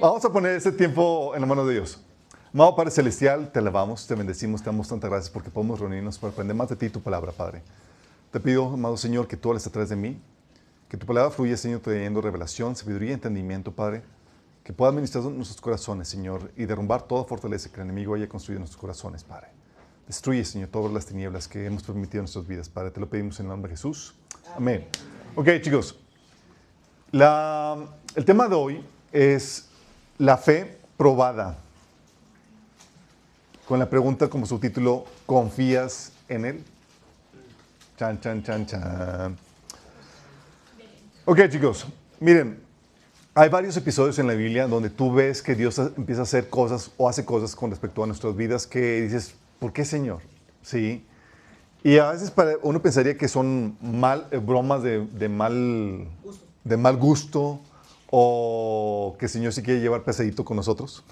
Vamos a poner este tiempo en la mano de Dios. Amado Padre Celestial, te alabamos, te bendecimos, te damos tantas gracias porque podemos reunirnos para aprender más de ti y tu palabra, Padre. Te pido, amado Señor, que tú hables a través de mí, que tu palabra fluya, Señor, trayendo revelación, sabiduría y entendimiento, Padre, que pueda administrar nuestros corazones, Señor, y derrumbar toda fortaleza que el enemigo haya construido en nuestros corazones, Padre. Destruye, Señor, todas las tinieblas que hemos permitido en nuestras vidas, Padre. Te lo pedimos en el nombre de Jesús. Amén. Ok, chicos. El tema de hoy es la fe probada. Con la pregunta como subtítulo, ¿confías en Él? Chan, chan, chan, chan. Ok, chicos, miren, hay varios episodios en la Biblia donde tú ves que Dios empieza a hacer cosas o hace cosas con respecto a nuestras vidas que dices, ¿por qué, Señor? Sí. Y a veces uno pensaría que son bromas de mal gusto o que el Señor sí quiere llevar pesadito con nosotros.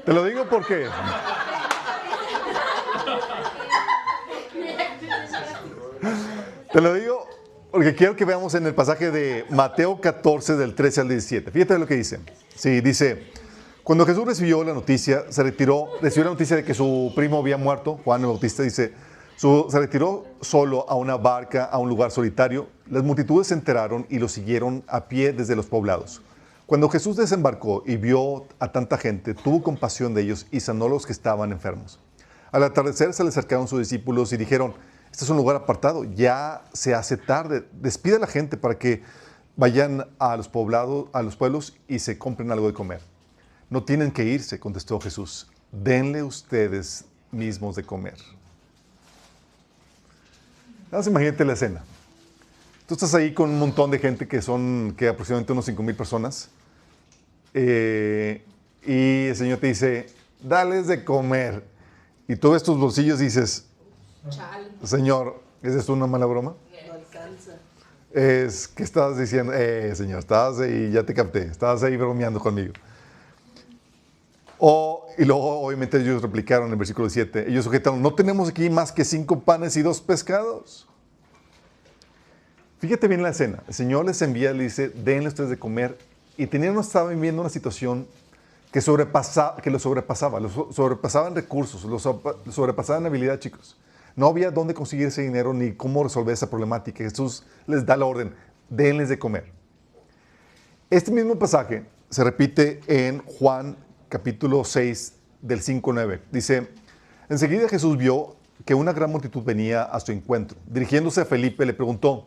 Te lo digo porque quiero que veamos en el pasaje de Mateo 14 del 13 al 17. Fíjate lo que dice. Sí, dice, cuando Jesús recibió la noticia, recibió la noticia de que su primo había muerto, Juan el Bautista dice, se retiró solo a una barca a un lugar solitario. Las multitudes se enteraron y lo siguieron a pie desde los poblados. Cuando Jesús desembarcó y vio a tanta gente, tuvo compasión de ellos y sanó a los que estaban enfermos. Al atardecer se le acercaron sus discípulos y dijeron, este es un lugar apartado, ya se hace tarde, despide a la gente para que vayan a los pueblos y se compren algo de comer. No tienen que irse, contestó Jesús, denle ustedes mismos de comer. Nada más imagínate la escena. Tú estás ahí con un montón de gente que aproximadamente unos 5,000 personas. Y el Señor te dice, dales de comer. Y tú ves tus bolsillos y dices, Señor, ¿es esto una mala broma? No alcanza. ¿Qué estabas diciendo? Señor, estabas ahí, ya te capté, estabas ahí bromeando conmigo. Y luego, obviamente, ellos replicaron en el versículo 7. Ellos sujetaron, no tenemos aquí más que 5 panes y 2 pescados. Fíjate bien la escena. El Señor les envía, le dice, denle ustedes de comer. Y estaban viviendo una situación que los sobrepasaba. Los sobrepasaban recursos, los sobrepasaban habilidad, chicos. No había dónde conseguir ese dinero ni cómo resolver esa problemática. Jesús les da la orden, denles de comer. Este mismo pasaje se repite en Juan capítulo 6 del 5 al 9. Dice, enseguida Jesús vio que una gran multitud venía a su encuentro. Dirigiéndose a Felipe le preguntó,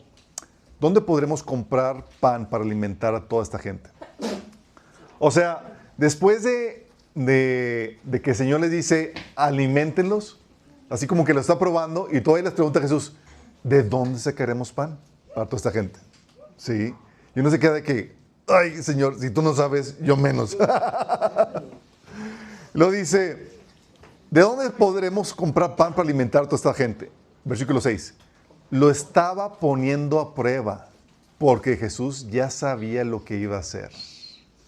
¿dónde podremos comprar pan para alimentar a toda esta gente? O sea, después de que el Señor les dice, aliméntenlos, así como que lo está probando, y todavía les pregunta a Jesús, ¿de dónde sacaremos pan para toda esta gente? Sí. Y uno se queda de que, ay, Señor, si tú no sabes, yo menos. Lo dice, ¿de dónde podremos comprar pan para alimentar a toda esta gente? Versículo 6. Lo estaba poniendo a prueba, porque Jesús ya sabía lo que iba a hacer.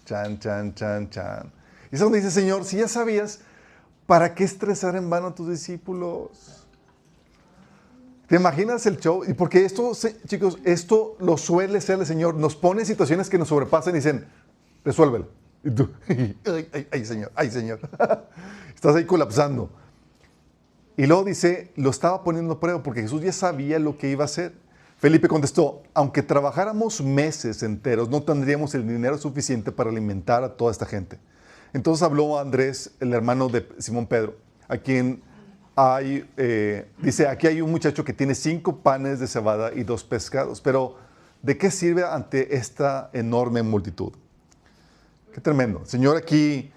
Chan, chan, chan, chan. Y es donde dice, Señor, si ya sabías, ¿para qué estresar en vano a tus discípulos? ¿Te imaginas el show? Y porque esto, chicos, esto lo suele ser el Señor. Nos pone en situaciones que nos sobrepasan y dicen, resuélvelo. Y tú, ay, Señor, ay, Señor. Estás ahí colapsando. Y luego dice, lo estaba poniendo a prueba porque Jesús ya sabía lo que iba a hacer. Felipe contestó, aunque trabajáramos meses enteros, no tendríamos el dinero suficiente para alimentar a toda esta gente. Entonces habló Andrés, el hermano de Simón Pedro, a quien dice, aquí hay un muchacho que tiene 5 panes de cebada y 2 pescados, pero ¿de qué sirve ante esta enorme multitud? Qué tremendo. Señor, aquí...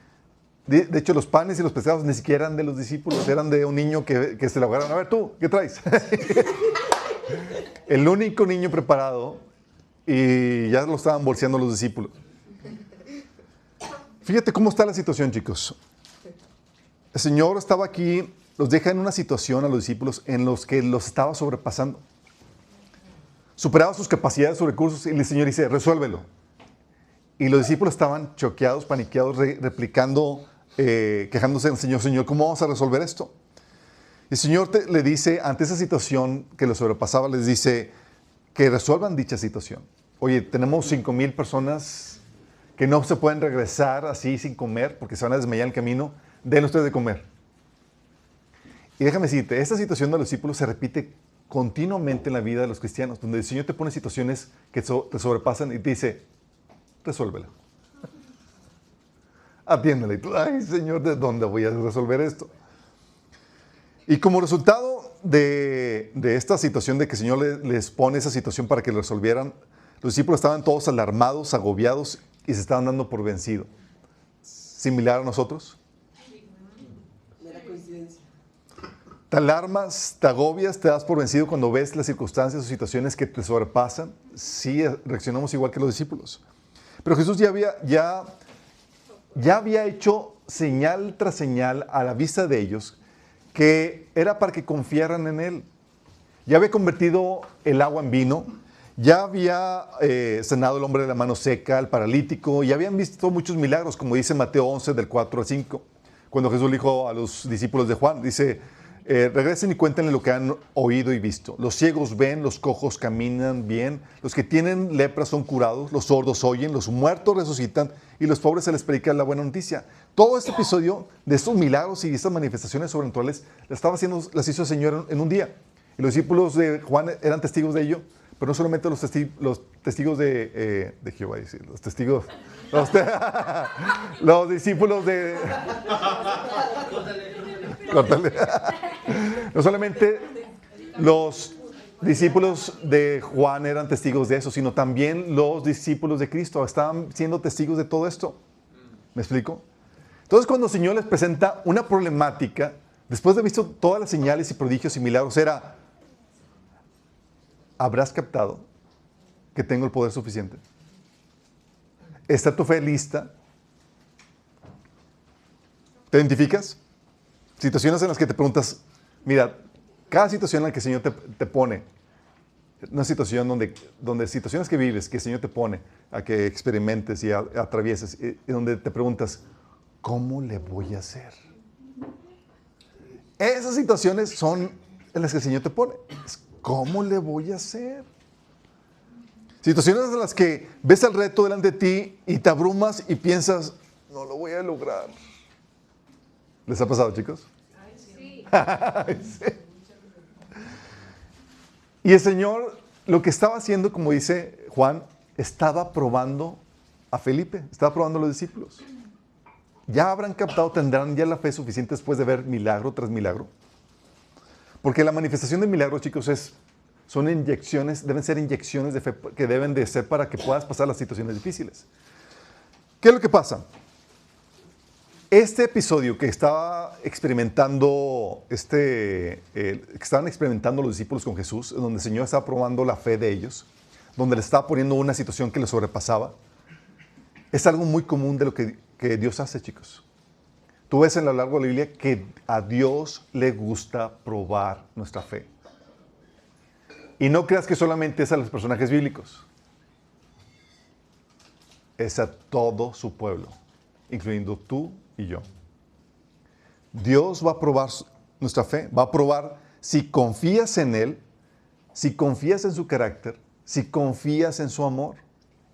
De hecho, los panes y los pescados ni siquiera eran de los discípulos, eran de un niño que se lo agarraron. A ver, tú, ¿qué traes? El único niño preparado y ya lo estaban bolseando los discípulos. Fíjate cómo está la situación, chicos. El Señor estaba aquí, los deja en una situación a los discípulos en los que los estaba sobrepasando. Superaba sus capacidades, sus recursos y el Señor dice, resuélvelo. Y los discípulos estaban choqueados, paniqueados, replicando, quejándose del Señor, Señor, ¿cómo vamos a resolver esto? Y el Señor le dice, ante esa situación que los sobrepasaba, les dice que resuelvan dicha situación. Oye, tenemos 5,000 personas que no se pueden regresar así sin comer porque se van a desmayar en el camino. Den ustedes de comer. Y déjame decirte, esta situación de los discípulos se repite continuamente en la vida de los cristianos, donde el Señor te pone situaciones que te sobrepasan y te dice, resuélvela. Atiéndela. Y tú, ay, Señor, ¿de dónde voy a resolver esto? Y como resultado de esta situación, de que el Señor les pone esa situación para que lo resolvieran, los discípulos estaban todos alarmados, agobiados y se estaban dando por vencido. ¿Similar a nosotros? Mera coincidencia. Te alarmas, te agobias, te das por vencido cuando ves las circunstancias o situaciones que te sobrepasan. Sí, reaccionamos igual que los discípulos. Pero Jesús ya había hecho señal tras señal a la vista de ellos que era para que confiaran en Él. Ya había convertido el agua en vino, ya había sanado el hombre de la mano seca, el paralítico, y habían visto muchos milagros, como dice Mateo 11, del 4 al 5, cuando Jesús le dijo a los discípulos de Juan, dice, regresen y cuéntenle lo que han oído y visto. Los ciegos ven, los cojos caminan bien, los que tienen lepra son curados, los sordos oyen, los muertos resucitan y los pobres se les predica la buena noticia. Todo este episodio de estos milagros y estas manifestaciones sobrenaturales las hizo el Señor en un día. Y los discípulos de Juan eran testigos de ello, pero no solamente los testigos de Jehová, los testigos, los discípulos de... Córtale. No solamente los discípulos de Juan eran testigos de eso, sino también los discípulos de Cristo estaban siendo testigos de todo esto. ¿Me explico? Entonces, cuando el Señor les presenta una problemática, después de haber visto todas las señales y prodigios y milagros, era, ¿habrás captado que tengo el poder suficiente? ¿Está tu fe lista? ¿Te identificas? Situaciones en las que te preguntas, mira, cada situación en la que el Señor te pone, una situación donde situaciones que vives, que el Señor te pone a que experimentes y atravieses, y donde te preguntas, ¿cómo le voy a hacer? Esas situaciones son en las que el Señor te pone. ¿Cómo le voy a hacer? Situaciones en las que ves el reto delante de ti y te abrumas y piensas, no lo voy a lograr. ¿Les ha pasado, chicos? Sí. Sí. Y el Señor, lo que estaba haciendo, como dice Juan, estaba probando a Felipe, estaba probando a los discípulos. Ya habrán captado, tendrán ya la fe suficiente después de ver milagro tras milagro. Porque la manifestación de milagros, chicos, son inyecciones, deben ser inyecciones de fe que deben de ser para que puedas pasar las situaciones difíciles. ¿Qué es lo que pasa? Este episodio que estaba experimentando, que estaban experimentando los discípulos con Jesús, donde el Señor estaba probando la fe de ellos, donde les estaba poniendo una situación que les sobrepasaba, es algo muy común de lo que Dios hace, chicos. Tú ves en lo largo de la Biblia que a Dios le gusta probar nuestra fe. Y no creas que solamente es a los personajes bíblicos. Es a todo su pueblo, incluyendo tú y yo. Dios va a probar nuestra fe, va a probar si confías en Él, si confías en su carácter, si confías en su amor.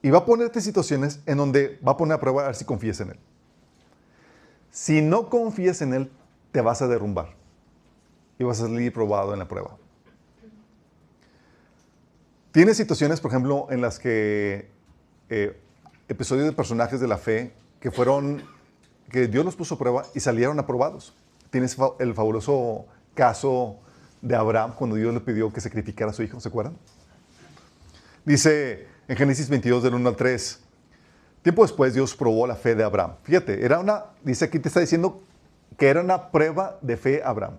Y va a ponerte situaciones en donde va a poner a prueba a ver si confías en Él. Si no confías en Él, te vas a derrumbar y vas a salir probado en la prueba. Tienes situaciones, por ejemplo, en las que episodios de personajes de la fe que Dios los puso a prueba y salieron aprobados. Tienes el fabuloso caso de Abraham cuando Dios le pidió que sacrificara a su hijo, ¿se acuerdan? Dice en Génesis 22, del 1 al 3, tiempo después Dios probó la fe de Abraham. Fíjate, dice aquí te está diciendo que era una prueba de fe a Abraham.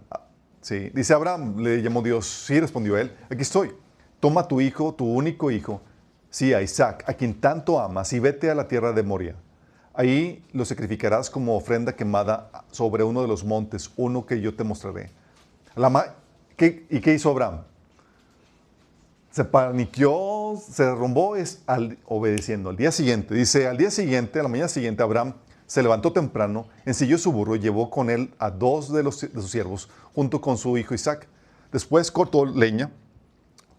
Sí, dice Abraham, le llamó Dios, sí, respondió él, aquí estoy. Toma a tu hijo, tu único hijo, sí, a Isaac, a quien tanto amas, y vete a la tierra de Moria. Ahí lo sacrificarás como ofrenda quemada sobre uno de los montes, uno que yo te mostraré. ¿Y qué hizo Abraham? Se paniqueó, se derrumbó, obedeciendo. Al día siguiente, dice, al día siguiente, a la mañana siguiente, Abraham se levantó temprano, ensilló su burro y llevó con él a 2 de sus siervos, junto con su hijo Isaac. Después cortó leña,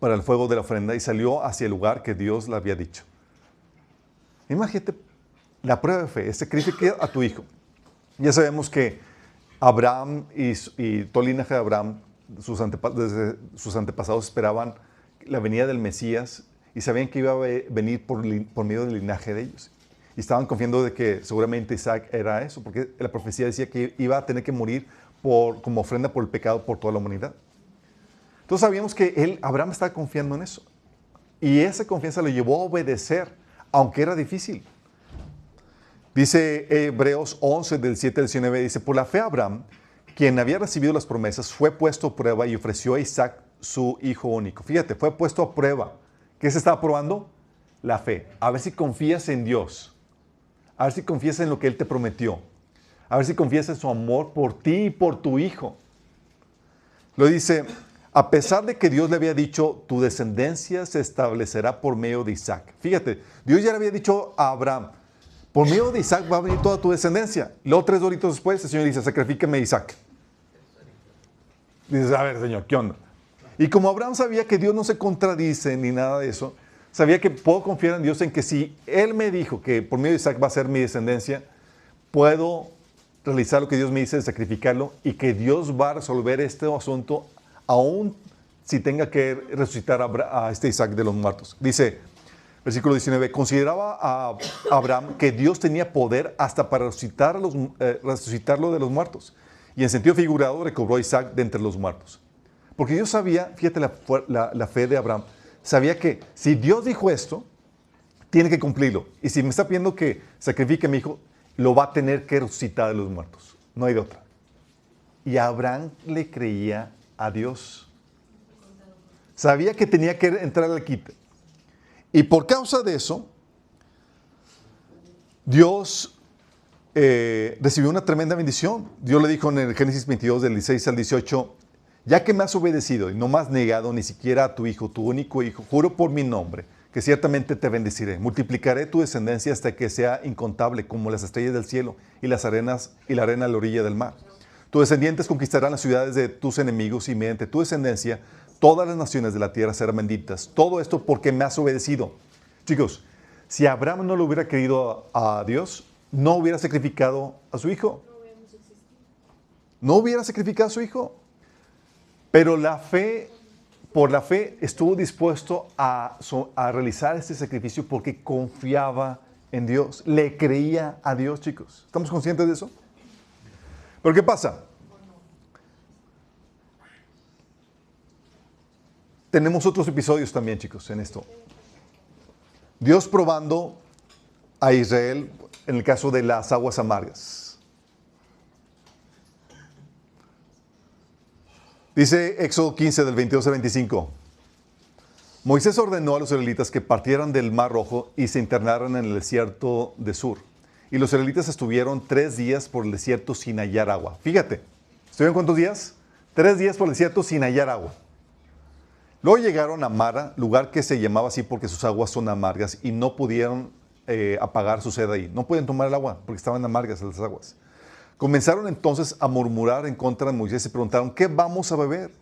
para el fuego de la ofrenda y salió hacia el lugar que Dios le había dicho. Imagínate la prueba de fe, sacrifica a tu hijo. Ya sabemos que Abraham y todo el linaje de Abraham, desde sus antepasados esperaban la venida del Mesías y sabían que iba a venir por medio del linaje de ellos. Y estaban confiando de que seguramente Isaac era eso, porque la profecía decía que iba a tener que morir como ofrenda por el pecado por toda la humanidad. Entonces sabíamos que Abraham estaba confiando en eso. Y esa confianza lo llevó a obedecer, aunque era difícil. Dice Hebreos 11, del 7 al 19, dice, por la fe Abraham, quien había recibido las promesas, fue puesto a prueba y ofreció a Isaac su hijo único. Fíjate, fue puesto a prueba. ¿Qué se estaba probando? La fe. A ver si confías en Dios. A ver si confías en lo que Él te prometió. A ver si confías en su amor por ti y por tu hijo. Lo dice, a pesar de que Dios le había dicho, tu descendencia se establecerá por medio de Isaac. Fíjate, Dios ya le había dicho a Abraham, por medio de Isaac va a venir toda tu descendencia. Luego 3 horitos después, el Señor dice, sacrifícame a Isaac. Dices, a ver, Señor, ¿qué onda? Y como Abraham sabía que Dios no se contradice ni nada de eso, sabía que puedo confiar en Dios en que si Él me dijo que por medio de Isaac va a ser mi descendencia, puedo realizar lo que Dios me dice de sacrificarlo y que Dios va a resolver este asunto aún si tenga que resucitar a este Isaac de los muertos. Dice, versículo 19, consideraba a Abraham que Dios tenía poder hasta para resucitarlo de los muertos. Y en sentido figurado recobró a Isaac de entre los muertos. Porque Dios sabía, fíjate la fe de Abraham, sabía que si Dios dijo esto, tiene que cumplirlo. Y si me está pidiendo que sacrifique a mi hijo, lo va a tener que resucitar de los muertos. No hay de otra. Y Abraham le creía a Dios. Sabía que tenía que entrar al quite. Y por causa de eso, Dios recibió una tremenda bendición. Dios le dijo en el Génesis 22, del 16 al 18, ya que me has obedecido y no me has negado ni siquiera a tu hijo, tu único hijo, juro por mi nombre, que ciertamente te bendeciré. Multiplicaré tu descendencia hasta que sea incontable como las estrellas del cielo y las arenas y la arena a la orilla del mar. Tus descendientes conquistarán las ciudades de tus enemigos y mediante tu descendencia todas las naciones de la tierra serán benditas. Todo esto porque me has obedecido. Chicos, si Abraham no le hubiera creído a Dios, no hubiera sacrificado a su hijo. No hubiera sacrificado a su hijo. Pero por la fe estuvo dispuesto a realizar este sacrificio porque confiaba en Dios. Le creía a Dios, chicos. ¿Estamos conscientes de eso? Pero ¿qué pasa? Tenemos otros episodios también, chicos, en esto. Dios probando a Israel en el caso de las aguas amargas. Dice Éxodo 15, del 22 al 25. Moisés ordenó a los israelitas que partieran del Mar Rojo y se internaran en el desierto de Sur. Y los israelitas estuvieron 3 días por el desierto sin hallar agua. Fíjate, ¿estuvieron cuántos días? 3 días por el desierto sin hallar agua. Luego llegaron a Mara, lugar que se llamaba así porque sus aguas son amargas y no pudieron apagar su sed ahí. No podían tomar el agua porque estaban amargas las aguas. Comenzaron entonces a murmurar en contra de Moisés y preguntaron, ¿qué vamos a beber?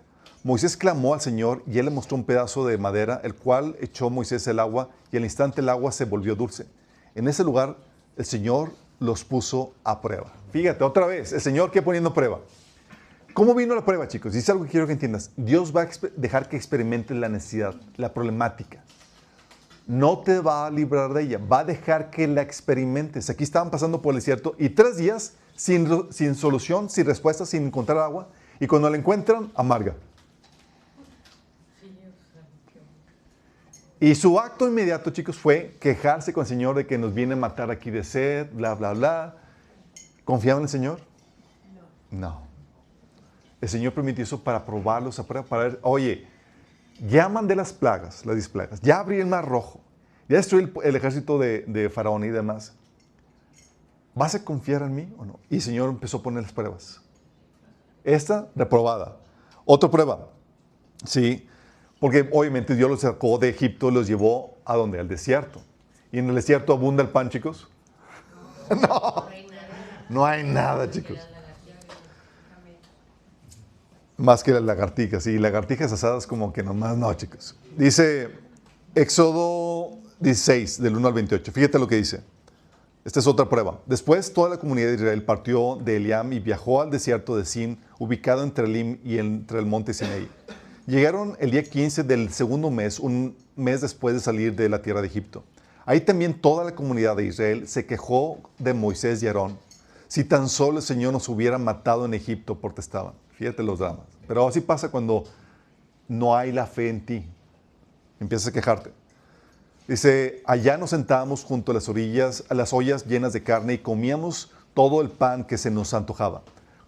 Moisés clamó al Señor y él le mostró un pedazo de madera, el cual echó Moisés el agua y al instante el agua se volvió dulce. En ese lugar el Señor los puso a prueba. Fíjate, otra vez, el Señor que poniendo prueba. ¿Cómo vino la prueba, chicos? Dice algo que quiero que entiendas. Dios va a dejar que experimentes la necesidad, la problemática. No te va a librar de ella, va a dejar que la experimentes. Aquí estaban pasando por el desierto y 3 días sin solución, sin respuesta, sin encontrar agua. Y cuando la encuentran, amarga. Y su acto inmediato, chicos, fue quejarse con el Señor de que nos viene a matar aquí de sed, bla, bla, bla. ¿Confiaban en el Señor? No. El Señor permitió eso para probarlos, para ver, oye, ya mandé las plagas, las 10 plagas, ya abrí el Mar Rojo, ya destruí el ejército de Faraón y demás. ¿Vas a confiar en mí o no? Y el Señor empezó a poner las pruebas. Esta, reprobada. Otra prueba, sí, porque obviamente Dios los sacó de Egipto y los llevó ¿a dónde? Al desierto. ¿Y en el desierto abunda el pan, chicos? No, no hay nada, chicos. Más que las lagartijas, sí, lagartijas asadas como que nomás no, chicos. Dice Éxodo 16, del 1 al 28. Fíjate lo que dice. Esta es otra prueba. Después, toda la comunidad de Israel partió de Eliam y viajó al desierto de Sin, ubicado entre Elim y entre el monte Sinaí. Llegaron el día 15 del segundo mes, un mes después de salir de la tierra de Egipto. Ahí también toda la comunidad de Israel se quejó de Moisés y Aarón. Si tan solo el Señor nos hubiera matado en Egipto, protestaban. Fíjate los dramas. Pero así pasa cuando no hay la fe en ti. Empiezas a quejarte. Dice, allá nos sentábamos junto a las orillas, a las ollas llenas de carne y comíamos todo el pan que se nos antojaba.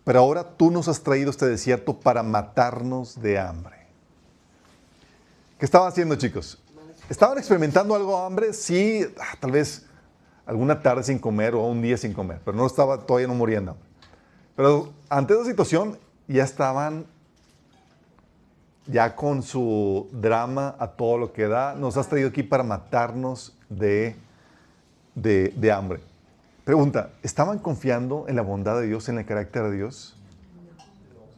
Pero ahora tú nos has traído a este desierto para matarnos de hambre. ¿Qué estaban haciendo, chicos? ¿Estaban experimentando algo de hambre? Sí, tal vez alguna tarde sin comer o un día sin comer, pero no estaba, todavía no morían de hambre. Pero ante esa situación ya estaban ya con su drama a todo lo que da. Nos has traído aquí para matarnos de hambre. Pregunta, ¿estaban confiando en la bondad de Dios, en el carácter de Dios?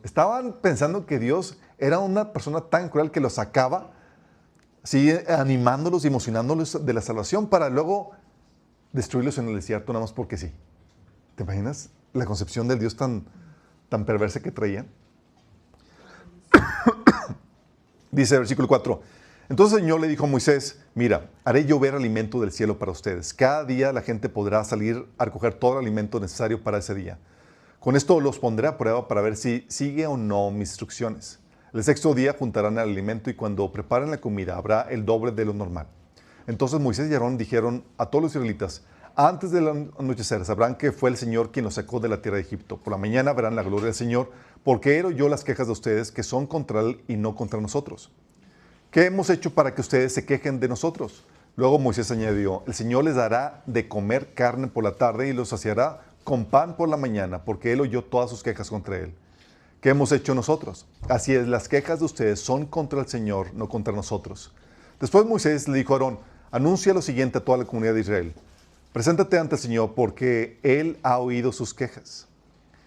¿Estaban pensando que Dios era una persona tan cruel que los sacaba, sigue animándolos y emocionándolos de la salvación para luego destruirlos en el desierto nada más porque sí? ¿Te imaginas la concepción del Dios tan perversa que traían? Dice el versículo 4. Entonces el Señor le dijo a Moisés, mira, haré llover alimento del cielo para ustedes. Cada día la gente podrá salir a recoger todo el alimento necesario para ese día. Con esto los pondré a prueba para ver si sigue o no mis instrucciones. El sexto día juntarán el alimento y cuando preparen la comida habrá el doble de lo normal. Entonces Moisés y Aarón dijeron a todos los israelitas, antes del anochecer sabrán que fue el Señor quien los sacó de la tierra de Egipto. Por la mañana verán la gloria del Señor, porque Él oyó las quejas de ustedes que son contra Él y no contra nosotros. ¿Qué hemos hecho para que ustedes se quejen de nosotros? Luego Moisés añadió, el Señor les dará de comer carne por la tarde y los saciará con pan por la mañana, porque Él oyó todas sus quejas contra Él. ¿Qué hemos hecho nosotros? Así es, las quejas de ustedes son contra el Señor, no contra nosotros. Después Moisés le dijo a Aarón, anuncia lo siguiente a toda la comunidad de Israel. Preséntate ante el Señor porque Él ha oído sus quejas.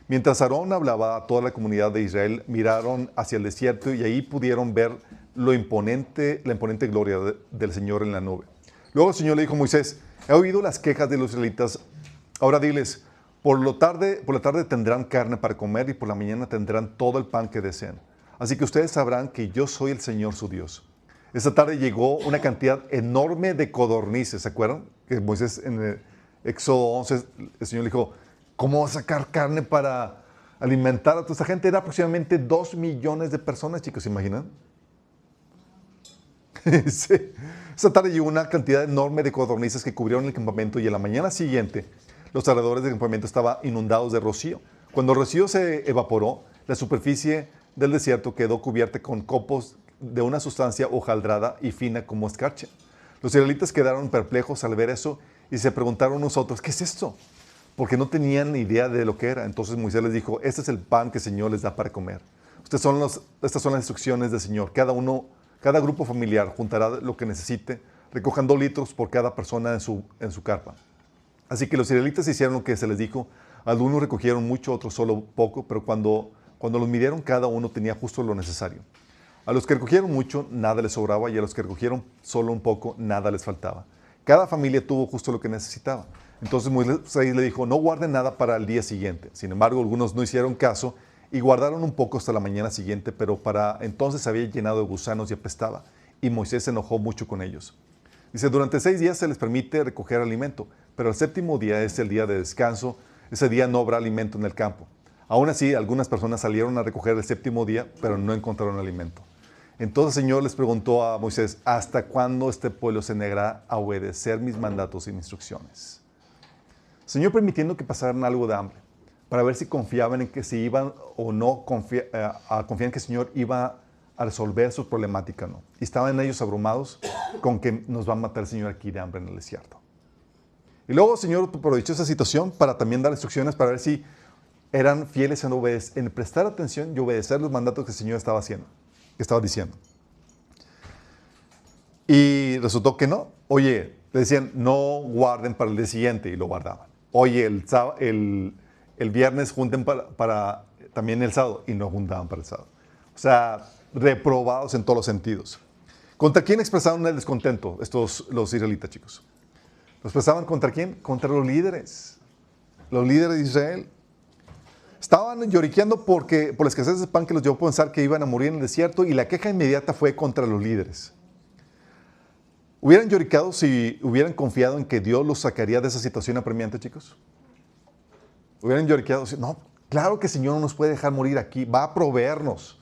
Mientras Aarón hablaba a toda la comunidad de Israel, miraron hacia el desierto y ahí pudieron ver la imponente gloria del Señor en la nube. Luego el Señor le dijo a Moisés, he oído las quejas de los israelitas, ahora diles, por la tarde tendrán carne para comer y por la mañana tendrán todo el pan que desean. Así que ustedes sabrán que yo soy el Señor su Dios. Esta tarde llegó una cantidad enorme de codornices, ¿se acuerdan? Que Moisés en el Éxodo 11, el Señor le dijo, ¿cómo vas a sacar carne para alimentar a toda esta gente? Era aproximadamente 2 millones de personas, chicos, ¿se imaginan? Sí. Esta tarde llegó una cantidad enorme de codornices que cubrieron el campamento y en la mañana siguiente los alrededores del campamento estaban inundados de rocío. Cuando el rocío se evaporó, la superficie del desierto quedó cubierta con copos de una sustancia hojaldrada y fina como escarcha. Los israelitas quedaron perplejos al ver eso y se preguntaron unos a otros, ¿qué es esto? Porque no tenían idea de lo que era. Entonces Moisés les dijo, este es el pan que el Señor les da para comer. Estas son las instrucciones del Señor. Cada grupo familiar juntará lo que necesite, recojan 2 litros por cada persona en su carpa. Así que los israelitas hicieron lo que se les dijo. Algunos recogieron mucho, otros solo poco, pero cuando los midieron, cada uno tenía justo lo necesario. A los que recogieron mucho, nada les sobraba, y a los que recogieron solo un poco, nada les faltaba. Cada familia tuvo justo lo que necesitaba. Entonces Moisés le dijo, no guarden nada para el día siguiente. Sin embargo, algunos no hicieron caso y guardaron un poco hasta la mañana siguiente, pero para entonces se había llenado de gusanos y apestaba. Y Moisés se enojó mucho con ellos. Dice, durante 6 días se les permite recoger alimento, pero el 7º día es el día de descanso. Ese día no habrá alimento en el campo. Aún así, algunas personas salieron a recoger el 7º día, pero no encontraron alimento. Entonces el Señor les preguntó a Moisés, ¿hasta cuándo este pueblo se negará a obedecer mis mandatos y mis instrucciones? Señor permitiendo que pasaran algo de hambre, para ver si confiaban en que si iban o no a confiar en que el Señor iba a resolver su problemática, ¿no? Y estaban ellos abrumados con que nos va a matar el Señor aquí de hambre en el desierto. Y luego el Señor aprovechó esa situación para también dar instrucciones para ver si eran fieles en prestar atención y obedecer los mandatos que el Señor estaba diciendo. Y resultó que no. Oye, le decían, no guarden para el día siguiente, y lo guardaban. Oye, el viernes junten para también el sábado, y no juntaban para el sábado. O sea, reprobados en todos los sentidos. ¿Contra quién expresaron el descontento los israelitas, chicos? ¿Lo expresaban contra quién? Contra los líderes de Israel. Estaban lloriqueando por la escasez de pan que los llevó a pensar que iban a morir en el desierto, y la queja inmediata fue contra los líderes. ¿Hubieran lloricado si hubieran confiado en que Dios los sacaría de esa situación apremiante, chicos? ¿Hubieran lloriqueado? No, claro que el Señor no nos puede dejar morir aquí, va a proveernos.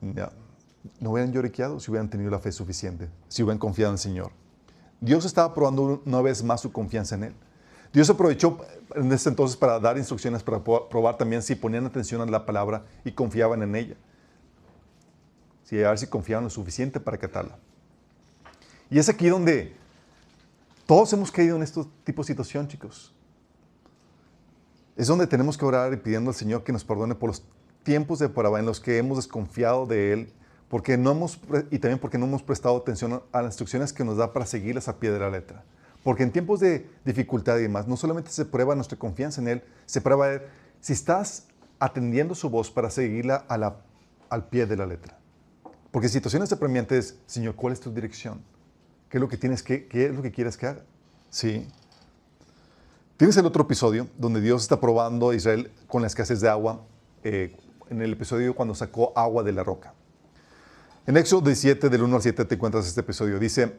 No hubieran lloriqueado si hubieran tenido la fe suficiente, si hubieran confiado en el Señor. Dios estaba probando una vez más su confianza en Él. Dios aprovechó en ese entonces para dar instrucciones, para probar también si ponían atención a la palabra y confiaban en ella. A ver si confiaban lo suficiente para acatarla. Y es aquí donde todos hemos caído en este tipo de situación, chicos. Es donde tenemos que orar y pidiendo al Señor que nos perdone por los tiempos de prueba en los que hemos desconfiado de Él, y también porque no hemos prestado atención a las instrucciones que nos da para seguirlas a pie de la letra. Porque en tiempos de dificultad y demás, no solamente se prueba nuestra confianza en Él, se prueba si estás atendiendo su voz para seguirla al pie de la letra. Porque en situaciones apremiantes, Señor, ¿cuál es tu dirección? ¿Qué es lo que quieres que haga? Sí. Tienes el otro episodio donde Dios está probando a Israel con la escasez de agua, en el episodio cuando sacó agua de la roca. En Éxodo 17, del 1 al 7, te encuentras este episodio. Dice: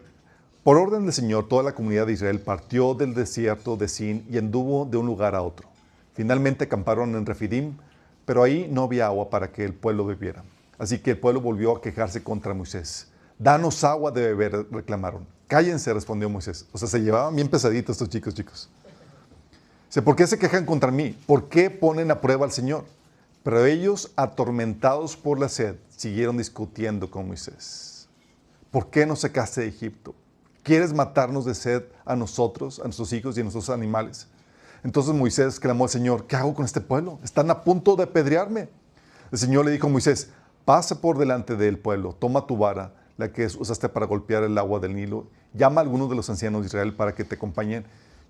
por orden del Señor, toda la comunidad de Israel partió del desierto de Sin y anduvo de un lugar a otro. Finalmente acamparon en Refidim, pero ahí no había agua para que el pueblo bebiera. Así que el pueblo volvió a quejarse contra Moisés. Danos agua de beber, reclamaron. Cállense, respondió Moisés. O sea, se llevaban bien pesaditos estos chicos. Dice: ¿por qué se quejan contra mí? ¿Por qué ponen a prueba al Señor? Pero ellos, atormentados por la sed, siguieron discutiendo con Moisés. ¿Por qué nos sacaste de Egipto? ¿Quieres matarnos de sed a nosotros, a nuestros hijos y a nuestros animales? Entonces Moisés clamó al Señor: ¿qué hago con este pueblo? Están a punto de apedrearme. El Señor le dijo a Moisés: pasa por delante del pueblo, toma tu vara, la que usaste para golpear el agua del Nilo, llama a algunos de los ancianos de Israel para que te acompañen.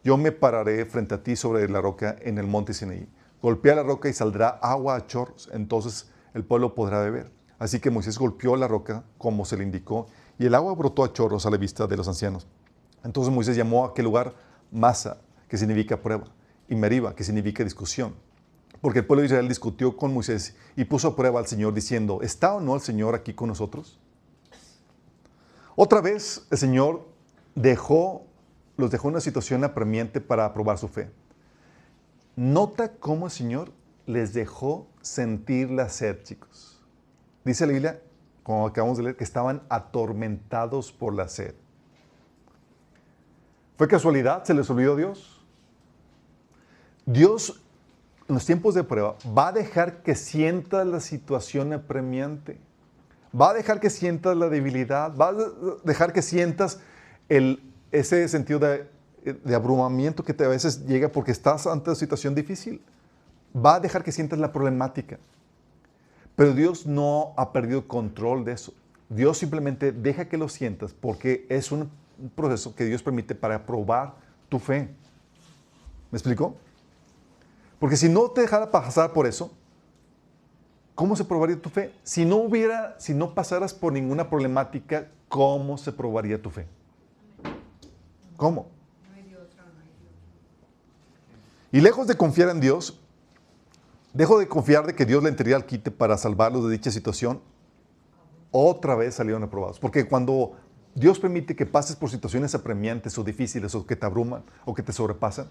Yo me pararé frente a ti sobre la roca en el monte Sinaí. Golpea la roca y saldrá agua a chorros, entonces el pueblo podrá beber. Así que Moisés golpeó la roca como se le indicó, y el agua brotó a chorros a la vista de los ancianos. Entonces Moisés llamó a aquel lugar Masa, que significa prueba, y Meriba, que significa discusión. Porque el pueblo de Israel discutió con Moisés y puso a prueba al Señor diciendo: ¿está o no el Señor aquí con nosotros? Otra vez el Señor los dejó en una situación apremiante para probar su fe. Nota cómo el Señor les dejó sentir la sed, chicos. Dice la Biblia, como acabamos de leer, que estaban atormentados por la sed. ¿Fue casualidad? ¿Se les olvidó Dios? Dios, en los tiempos de prueba, va a dejar que sientas la situación apremiante. Va a dejar que sientas la debilidad. Va a dejar que sientas ese sentido de abrumamiento que a veces llega porque estás ante una situación difícil. Va a dejar que sientas la problemática. Pero Dios no ha perdido control de eso. Dios simplemente deja que lo sientas porque es un proceso que Dios permite para probar tu fe. ¿Me explicó? Porque si no te dejara pasar por eso, ¿cómo se probaría tu fe? Si no pasaras por ninguna problemática, ¿cómo se probaría tu fe? ¿Cómo? Y lejos de confiar en Dios, dejo de confiar de que Dios le entraría al quite para salvarlos de dicha situación, otra vez salieron aprobados. Porque cuando Dios permite que pases por situaciones apremiantes o difíciles o que te abruman o que te sobrepasan,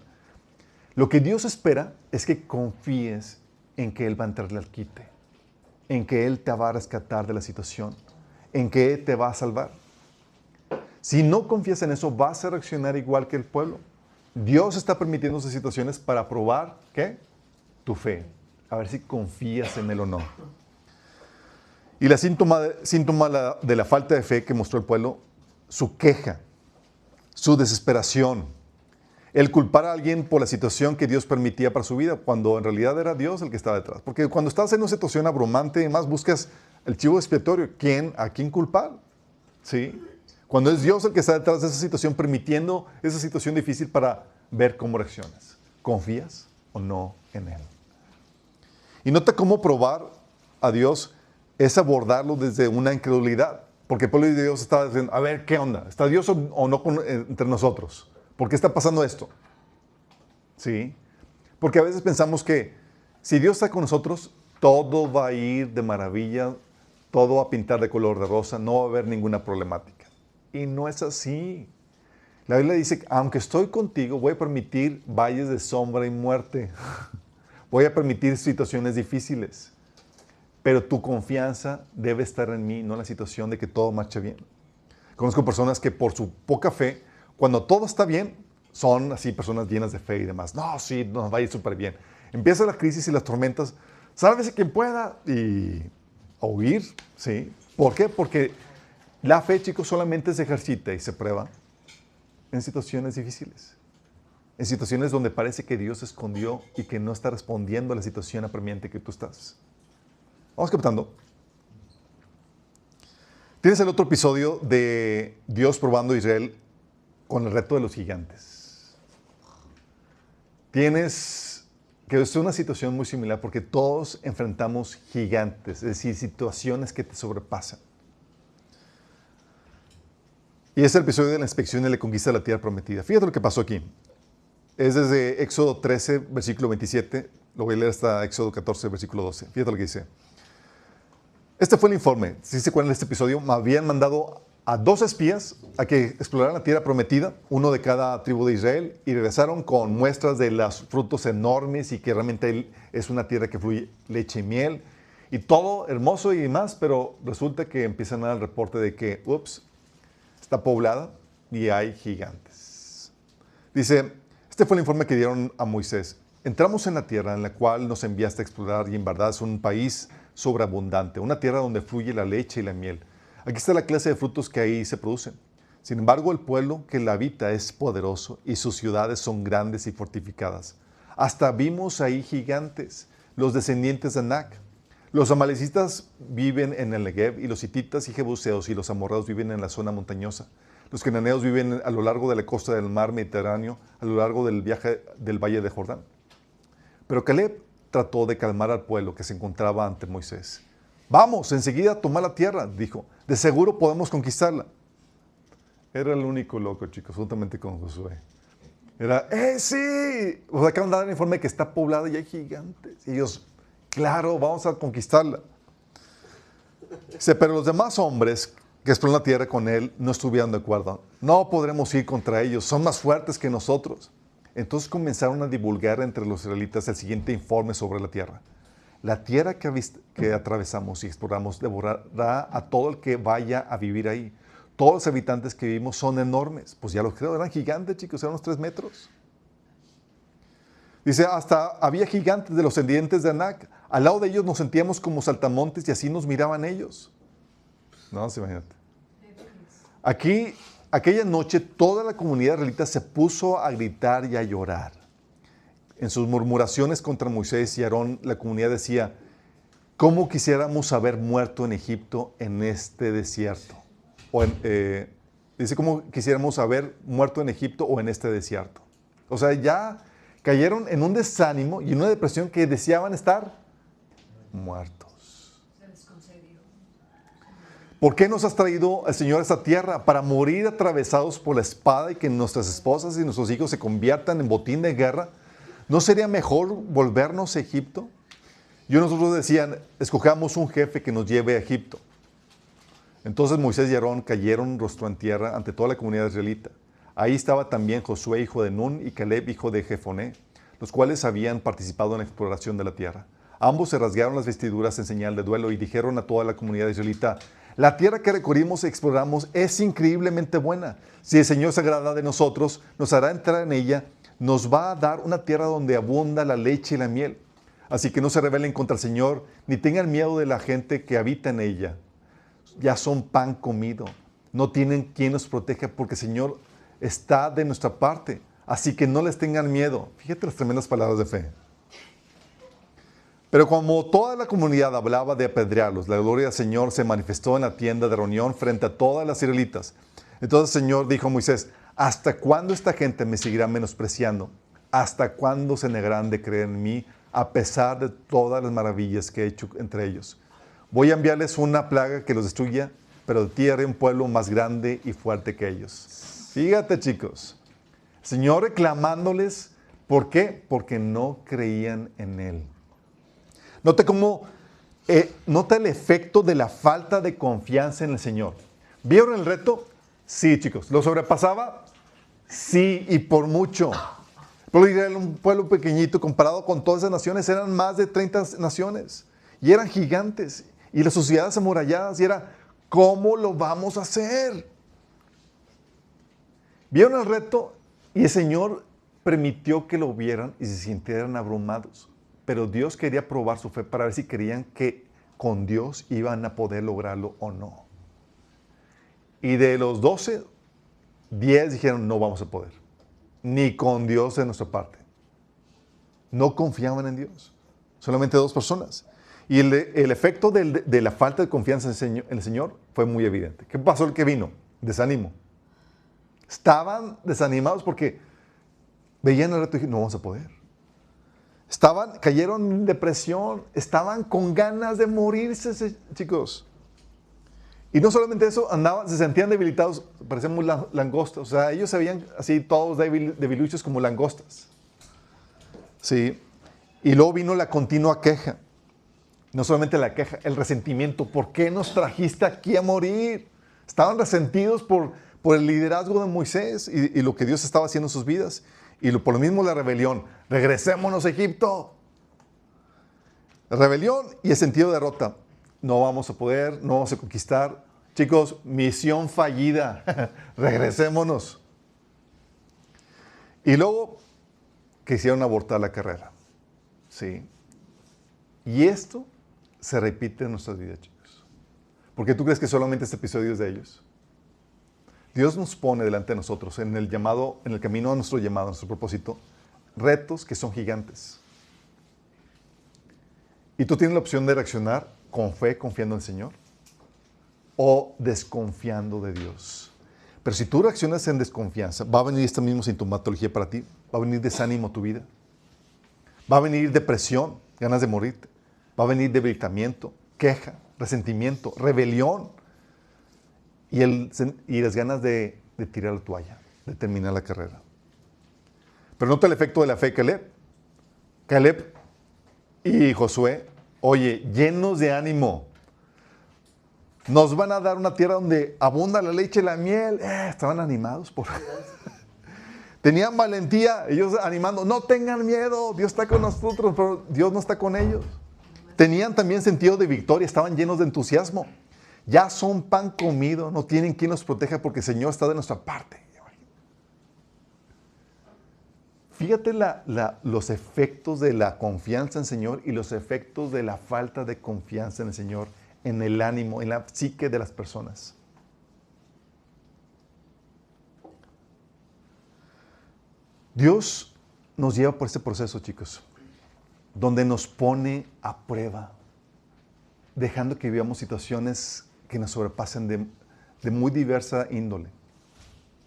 lo que Dios espera es que confíes en que Él va a entrarle al quite, en que Él te va a rescatar de la situación, en que Él te va a salvar. Si no confías en eso, vas a reaccionar igual que el pueblo. Dios está permitiendo esas situaciones para probar, ¿qué? Tu fe. A ver si confías en Él o no. Y la síntoma de la falta de fe que mostró el pueblo, su queja, su desesperación, el culpar a alguien por la situación que Dios permitía para su vida, cuando en realidad era Dios el que estaba detrás. Porque cuando estás en una situación abrumante, más buscas el chivo expiatorio. ¿A quién culpar? ¿Sí? Cuando es Dios el que está detrás de esa situación, permitiendo esa situación difícil para ver cómo reaccionas. ¿Confías o no en Él? Y nota cómo probar a Dios es abordarlo desde una incredulidad. Porque el pueblo de Dios está diciendo, a ver, ¿qué onda? ¿Está Dios o no entre nosotros? ¿Por qué está pasando esto? ¿Sí? Porque a veces pensamos que si Dios está con nosotros, todo va a ir de maravilla, todo va a pintar de color de rosa, no va a haber ninguna problemática. Y no es así. La Biblia dice, aunque estoy contigo, voy a permitir valles de sombra y muerte. Voy a permitir situaciones difíciles. Pero tu confianza debe estar en mí, no en la situación de que todo marche bien. Conozco personas que por su poca fe, cuando todo está bien, son así personas llenas de fe y demás. No, sí, nos va a ir súper bien. Empieza la crisis y las tormentas. Sálvese quien pueda y a huir, ¿sí? ¿Por qué? Porque la fe, chicos, solamente se ejercita y se prueba en situaciones difíciles. En situaciones donde parece que Dios se escondió y que no está respondiendo a la situación apremiante que tú estás. Vamos captando. Tienes el otro episodio de Dios probando a Israel con el reto de los gigantes. Tienes que es una situación muy similar porque todos enfrentamos gigantes, es decir, situaciones que te sobrepasan. Y es el episodio de la inspección y la conquista de la tierra prometida. Fíjate lo que pasó aquí. Es desde Éxodo 13, versículo 27. Lo voy a leer hasta Éxodo 14, versículo 12. Fíjate lo que dice. Este fue el informe. Si se acuerdan de este episodio, me habían mandado a 2 espías a que exploraran la tierra prometida, uno de cada tribu de Israel, y regresaron con muestras de los frutos enormes y que realmente es una tierra que fluye leche y miel, y todo hermoso y demás, pero resulta que empiezan a dar el reporte de que, está poblada y hay gigantes. Dice, este fue el informe que dieron a Moisés. Entramos en la tierra en la cual nos enviaste a explorar y en verdad es un país sobreabundante, una tierra donde fluye la leche y la miel. Aquí está la clase de frutos que ahí se producen. Sin embargo, el pueblo que la habita es poderoso y sus ciudades son grandes y fortificadas. Hasta vimos ahí gigantes, los descendientes de Anac. Los amalecitas viven en el Negev y los hititas y jebuseos y los amorreos viven en la zona montañosa. Los cananeos viven a lo largo de la costa del mar Mediterráneo, a lo largo del viaje del valle de Jordán. Pero Caleb trató de calmar al pueblo que se encontraba ante Moisés. Vamos, enseguida a tomar la tierra, dijo. De seguro podemos conquistarla. Era el único loco, chicos, juntamente con Josué. Era, sí! Os acaban de dar el informe de que está poblada y hay gigantes. Y ellos, claro, vamos a conquistarla. Dice, pero los demás hombres que exploraron la tierra con él no estuvieron de acuerdo. No podremos ir contra ellos, son más fuertes que nosotros. Entonces comenzaron a divulgar entre los israelitas el siguiente informe sobre la tierra. La tierra que atravesamos y exploramos devorará a todo el que vaya a vivir ahí. Todos los habitantes que vivimos son enormes. Pues ya los creo, eran gigantes, chicos, eran unos 3 metros. Dice, hasta había gigantes de los descendientes de Anac. Al lado de ellos nos sentíamos como saltamontes y así nos miraban ellos. No, se imagínate. Aquella noche toda la comunidad israelita se puso a gritar y a llorar. En sus murmuraciones contra Moisés y Aarón, la comunidad decía, ¿cómo quisiéramos haber muerto en Egipto en este desierto? Dice, ¿cómo quisiéramos haber muerto en Egipto o en este desierto? O sea, ya cayeron en un desánimo y en una depresión que deseaban estar muertos. ¿Por qué nos has traído el Señor a esta tierra? ¿Para morir atravesados por la espada y que nuestras esposas y nuestros hijos se conviertan en botín de guerra? ¿No sería mejor volvernos a Egipto? Y nosotros decían, escojamos un jefe que nos lleve a Egipto. Entonces Moisés y Aarón cayeron rostro en tierra ante toda la comunidad israelita. Ahí estaba también Josué, hijo de Nun, y Caleb, hijo de Jefoné, los cuales habían participado en la exploración de la tierra. Ambos se rasgaron las vestiduras en señal de duelo y dijeron a toda la comunidad israelita, la tierra que recorrimos y exploramos es increíblemente buena. Si el Señor se agrada de nosotros, nos hará entrar en ella, nos va a dar una tierra donde abunda la leche y la miel. Así que no se rebelen contra el Señor, ni tengan miedo de la gente que habita en ella. Ya son pan comido. No tienen quien los proteja porque el Señor está de nuestra parte. Así que no les tengan miedo. Fíjate las tremendas palabras de fe. Pero como toda la comunidad hablaba de apedrearlos, la gloria del Señor se manifestó en la tienda de reunión frente a todas las israelitas. Entonces el Señor dijo a Moisés, ¿hasta cuándo esta gente me seguirá menospreciando? ¿Hasta cuándo se negarán de creer en mí a pesar de todas las maravillas que he hecho entre ellos? voy a enviarles una plaga que los destruya, pero de ti haré un pueblo más grande y fuerte que ellos. Fíjate, chicos. Señor reclamándoles, ¿por qué? Porque no creían en Él. Nota cómo, nota el efecto de la falta de confianza en el Señor. ¿Vieron el reto? Sí, chicos. ¿Lo sobrepasaba? Sí, y por mucho. Pero Israel era un pueblo pequeñito comparado con todas esas naciones. Eran más de 30 naciones. Y eran gigantes. Y las sociedades amuralladas. Y era, ¿cómo lo vamos a hacer? Vieron el reto y el Señor permitió que lo vieran y se sintieran abrumados. Pero Dios quería probar su fe para ver si creían que con Dios iban a poder lograrlo o no. Y de los 12, 10 dijeron, no vamos a poder. Ni con Dios de nuestra parte. No confiaban en Dios. Solamente 2 personas. Y el efecto de la falta de confianza en el Señor fue muy evidente. ¿Qué pasó el que vino? Desánimo. Estaban desanimados porque veían el reto y dijeron, no vamos a poder. Cayeron en depresión, estaban con ganas de morirse, chicos. Y no solamente eso, se sentían debilitados, parecían muy langostas. O sea, ellos se veían así todos debiluchos como langostas. Sí. Y luego vino la continua queja. No solamente la queja, el resentimiento. ¿Por qué nos trajiste aquí a morir? Estaban resentidos por el liderazgo de Moisés y lo que Dios estaba haciendo en sus vidas. Y por lo mismo la rebelión. Regresémonos a Egipto. La rebelión y el sentido de derrota. No vamos a poder, no vamos a conquistar. Chicos, misión fallida. Regresémonos. Y luego quisieron abortar la carrera. Sí. Y esto se repite en nuestras vidas, chicos. ¿Por qué tú crees que solamente este episodio es de ellos? Dios nos pone delante de nosotros en el camino a nuestro llamado, a nuestro propósito, retos que son gigantes. Y tú tienes la opción de reaccionar con fe, confiando en el Señor, o desconfiando de Dios. Pero si tú reaccionas en desconfianza, va a venir esta misma sintomatología para ti, va a venir desánimo a tu vida, va a venir depresión, ganas de morirte, va a venir debilitamiento, queja, resentimiento, rebelión, y las ganas de tirar la toalla, de terminar la carrera. Pero nota el efecto de la fe de Caleb. Caleb y Josué, oye, llenos de ánimo. Nos van a dar una tierra donde abunda la leche y la miel. Estaban animados. Tenían valentía, ellos animando. No tengan miedo, Dios está con nosotros, pero Dios no está con ellos. Tenían también sentido de victoria, estaban llenos de entusiasmo. Ya son pan comido, no tienen quien los proteja porque el Señor está de nuestra parte. Fíjate los efectos de la confianza en el Señor y los efectos de la falta de confianza en el Señor, en el ánimo, en la psique de las personas. Dios nos lleva por este proceso, chicos, donde nos pone a prueba, dejando que vivamos situaciones que nos sobrepasen de muy diversa índole.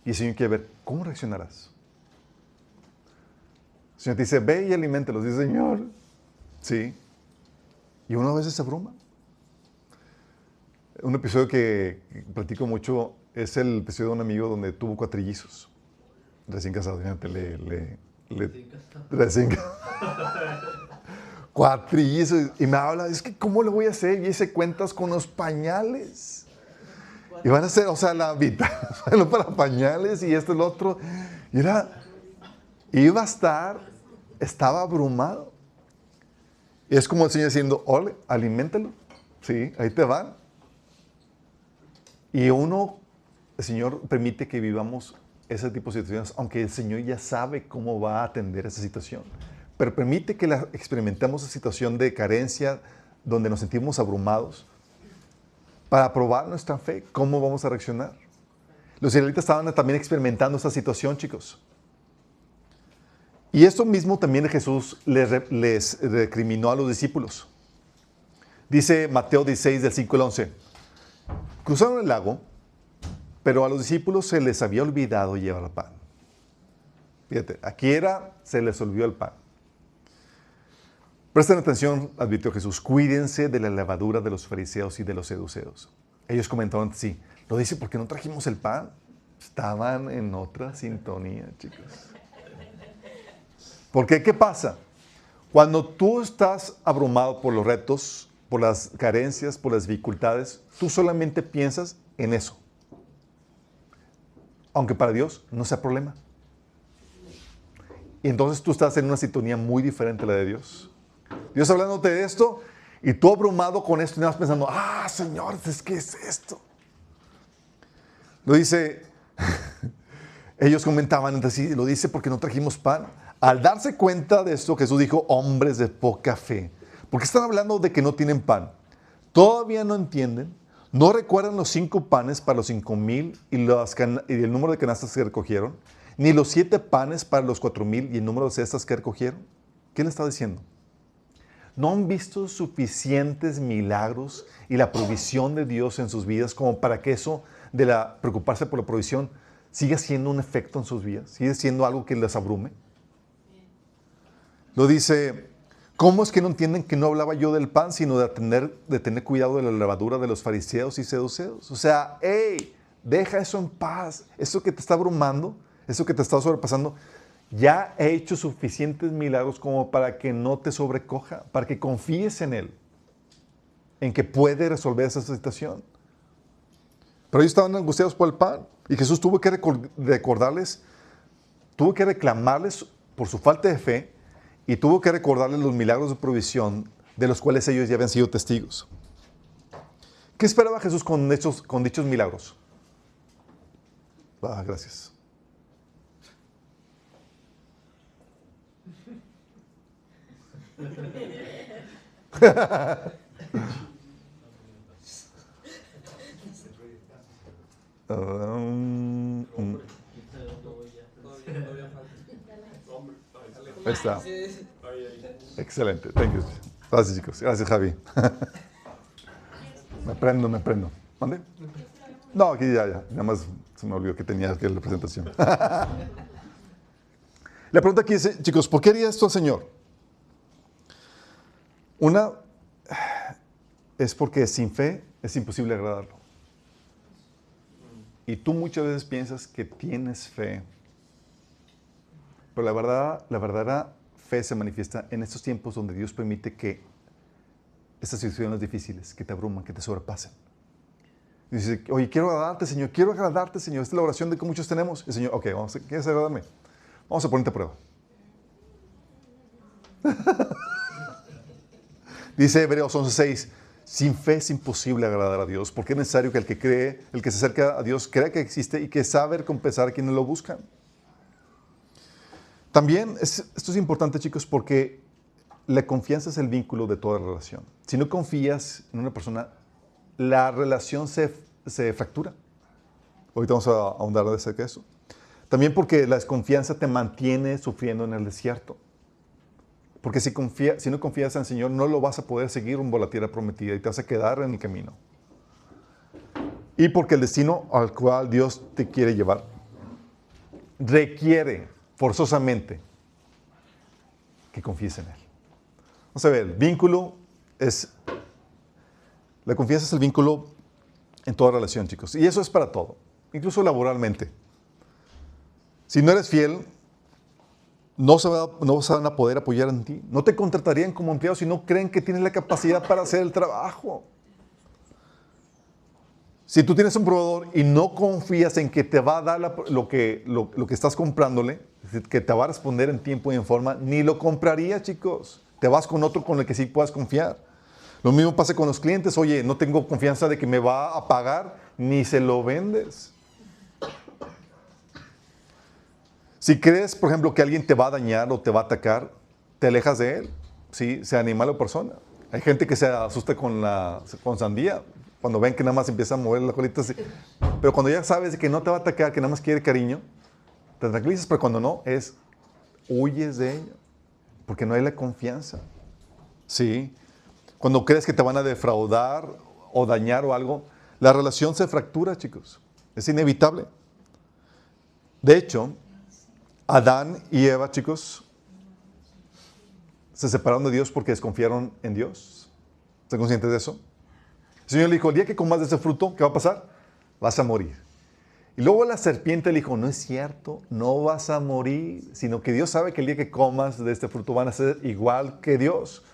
Y el Señor quiere ver, ¿cómo reaccionarás? El Señor te dice, ve y aliméntalos. Dice, Señor, sí. Y uno a veces se abruma. Un episodio que platico mucho es el episodio de un amigo donde tuvo 4 trillizos. Recién casado, fíjate, recién casado. 4 trillizos. Y me habla, es que ¿cómo lo voy a hacer? Y hice cuentas con los pañales. Y van a hacer, o sea, la mitad para pañales y esto y lo otro. Y estaba abrumado. Y es como el Señor diciendo, ole, aliméntalo. Sí, ahí te van. Y el Señor permite que vivamos ese tipo de situaciones, aunque el Señor ya sabe cómo va a atender esa situación. Pero permite que experimentemos esa situación de carencia, donde nos sentimos abrumados, para probar nuestra fe, cómo vamos a reaccionar. Los israelitas estaban también experimentando esta situación, chicos. Y esto mismo también Jesús les recriminó a los discípulos. Dice Mateo 16, del 5 al 11. Cruzaron el lago, pero a los discípulos se les había olvidado llevar pan. Fíjate, aquí se les olvidó el pan. Presten atención, advirtió Jesús, cuídense de la levadura de los fariseos y de los saduceos. Ellos comentaron, sí, lo dice porque no trajimos el pan. Estaban en otra sintonía, chicos. Porque, ¿qué pasa? Cuando tú estás abrumado por los retos, por las carencias, por las dificultades, tú solamente piensas en eso. Aunque para Dios no sea problema. Y entonces tú estás en una sintonía muy diferente a la de Dios. Dios hablándote de esto y tú abrumado con esto y nada más pensando, Señor, ¿qué es esto? Lo dice, ellos comentaban entre sí, lo dice porque no trajimos pan. Al darse cuenta de esto, Jesús dijo, hombres de poca fe. Porque están hablando de que no tienen pan. Todavía no entienden, no recuerdan los 5 panes para los 5,000 y el número de canastas que recogieron, ni los 7 panes para los 4,000 y el número de cestas que recogieron. ¿Qué le está diciendo? ¿No han visto suficientes milagros y la provisión de Dios en sus vidas como para que eso de preocuparse por la provisión siga siendo un efecto en sus vidas? ¿Sigue siendo algo que les abrume? Lo dice, ¿cómo es que no entienden que no hablaba yo del pan, sino de tener cuidado de la levadura de los fariseos y saduceos? O sea, deja eso en paz. Eso que te está abrumando, eso que te está sobrepasando, ya he hecho suficientes milagros como para que no te sobrecoja, para que confíes en Él, en que puede resolver esa situación. Pero ellos estaban angustiados por el pan y Jesús tuvo que recordarles, tuvo que reclamarles por su falta de fe y tuvo que recordarles los milagros de provisión de los cuales ellos ya habían sido testigos. ¿Qué esperaba Jesús con dichos milagros? Gracias. Ahí está. Excelente. Thank you. Gracias, chicos. Gracias, Javi. Me prendo. ¿Mande? No, aquí ya. Nada más se me olvidó que tenía que la presentación. La pregunta aquí es, chicos, ¿por qué haría esto al Señor? Una es porque sin fe es imposible agradarlo. Y tú muchas veces piensas que tienes fe. Pero la verdadera fe se manifiesta en estos tiempos donde Dios permite que estas situaciones difíciles, que te abruman, que te sobrepasen. Y dices, oye, quiero agradarte, Señor. Esta es la oración de que muchos tenemos. Y el Señor, ok, ¿quieres agradarme? Vamos a ponerte a prueba. Dice Hebreos 11:6, sin fe es imposible agradar a Dios, porque es necesario que el que se acerca a Dios, crea que existe y que sabe recompensar a quienes lo buscan. También, esto es importante, chicos, porque la confianza es el vínculo de toda relación. Si no confías en una persona, la relación se fractura. Ahorita vamos a ahondar acerca de eso. También porque la desconfianza te mantiene sufriendo en el desierto. Porque si no confías en el Señor, no lo vas a poder seguir rumbo a la tierra prometida y te vas a quedar en el camino. Y porque el destino al cual Dios te quiere llevar requiere forzosamente que confíes en Él. Vamos a ver, la confianza es el vínculo en toda relación, chicos. Y eso es para todo, incluso laboralmente. Si no eres fiel, no se van a poder apoyar en ti. No te contratarían como empleado si no creen que tienes la capacidad para hacer el trabajo. Si tú tienes un proveedor y no confías en que te va a dar lo que estás comprándole, que te va a responder en tiempo y en forma, ni lo comprarías, chicos. Te vas con otro con el que sí puedas confiar. Lo mismo pasa con los clientes. Oye, no tengo confianza de que me va a pagar, ni se lo vendes. Si crees, por ejemplo, que alguien te va a dañar o te va a atacar, te alejas de él, ¿sí? Sea animal o persona. Hay gente que se asusta con sandía, cuando ven que nada más empieza a mover la colita así. Pero cuando ya sabes que no te va a atacar, que nada más quiere cariño, te tranquilizas, pero cuando no, huyes de ella, porque no hay la confianza. ¿Sí? Cuando crees que te van a defraudar o dañar o algo, la relación se fractura, chicos. Es inevitable. De hecho, Adán y Eva, chicos, se separaron de Dios porque desconfiaron en Dios. ¿Están conscientes de eso? El Señor le dijo, el día que comas de ese fruto, ¿qué va a pasar? Vas a morir. Y luego la serpiente le dijo, no es cierto, no vas a morir, sino que Dios sabe que el día que comas de este fruto van a ser igual que Dios,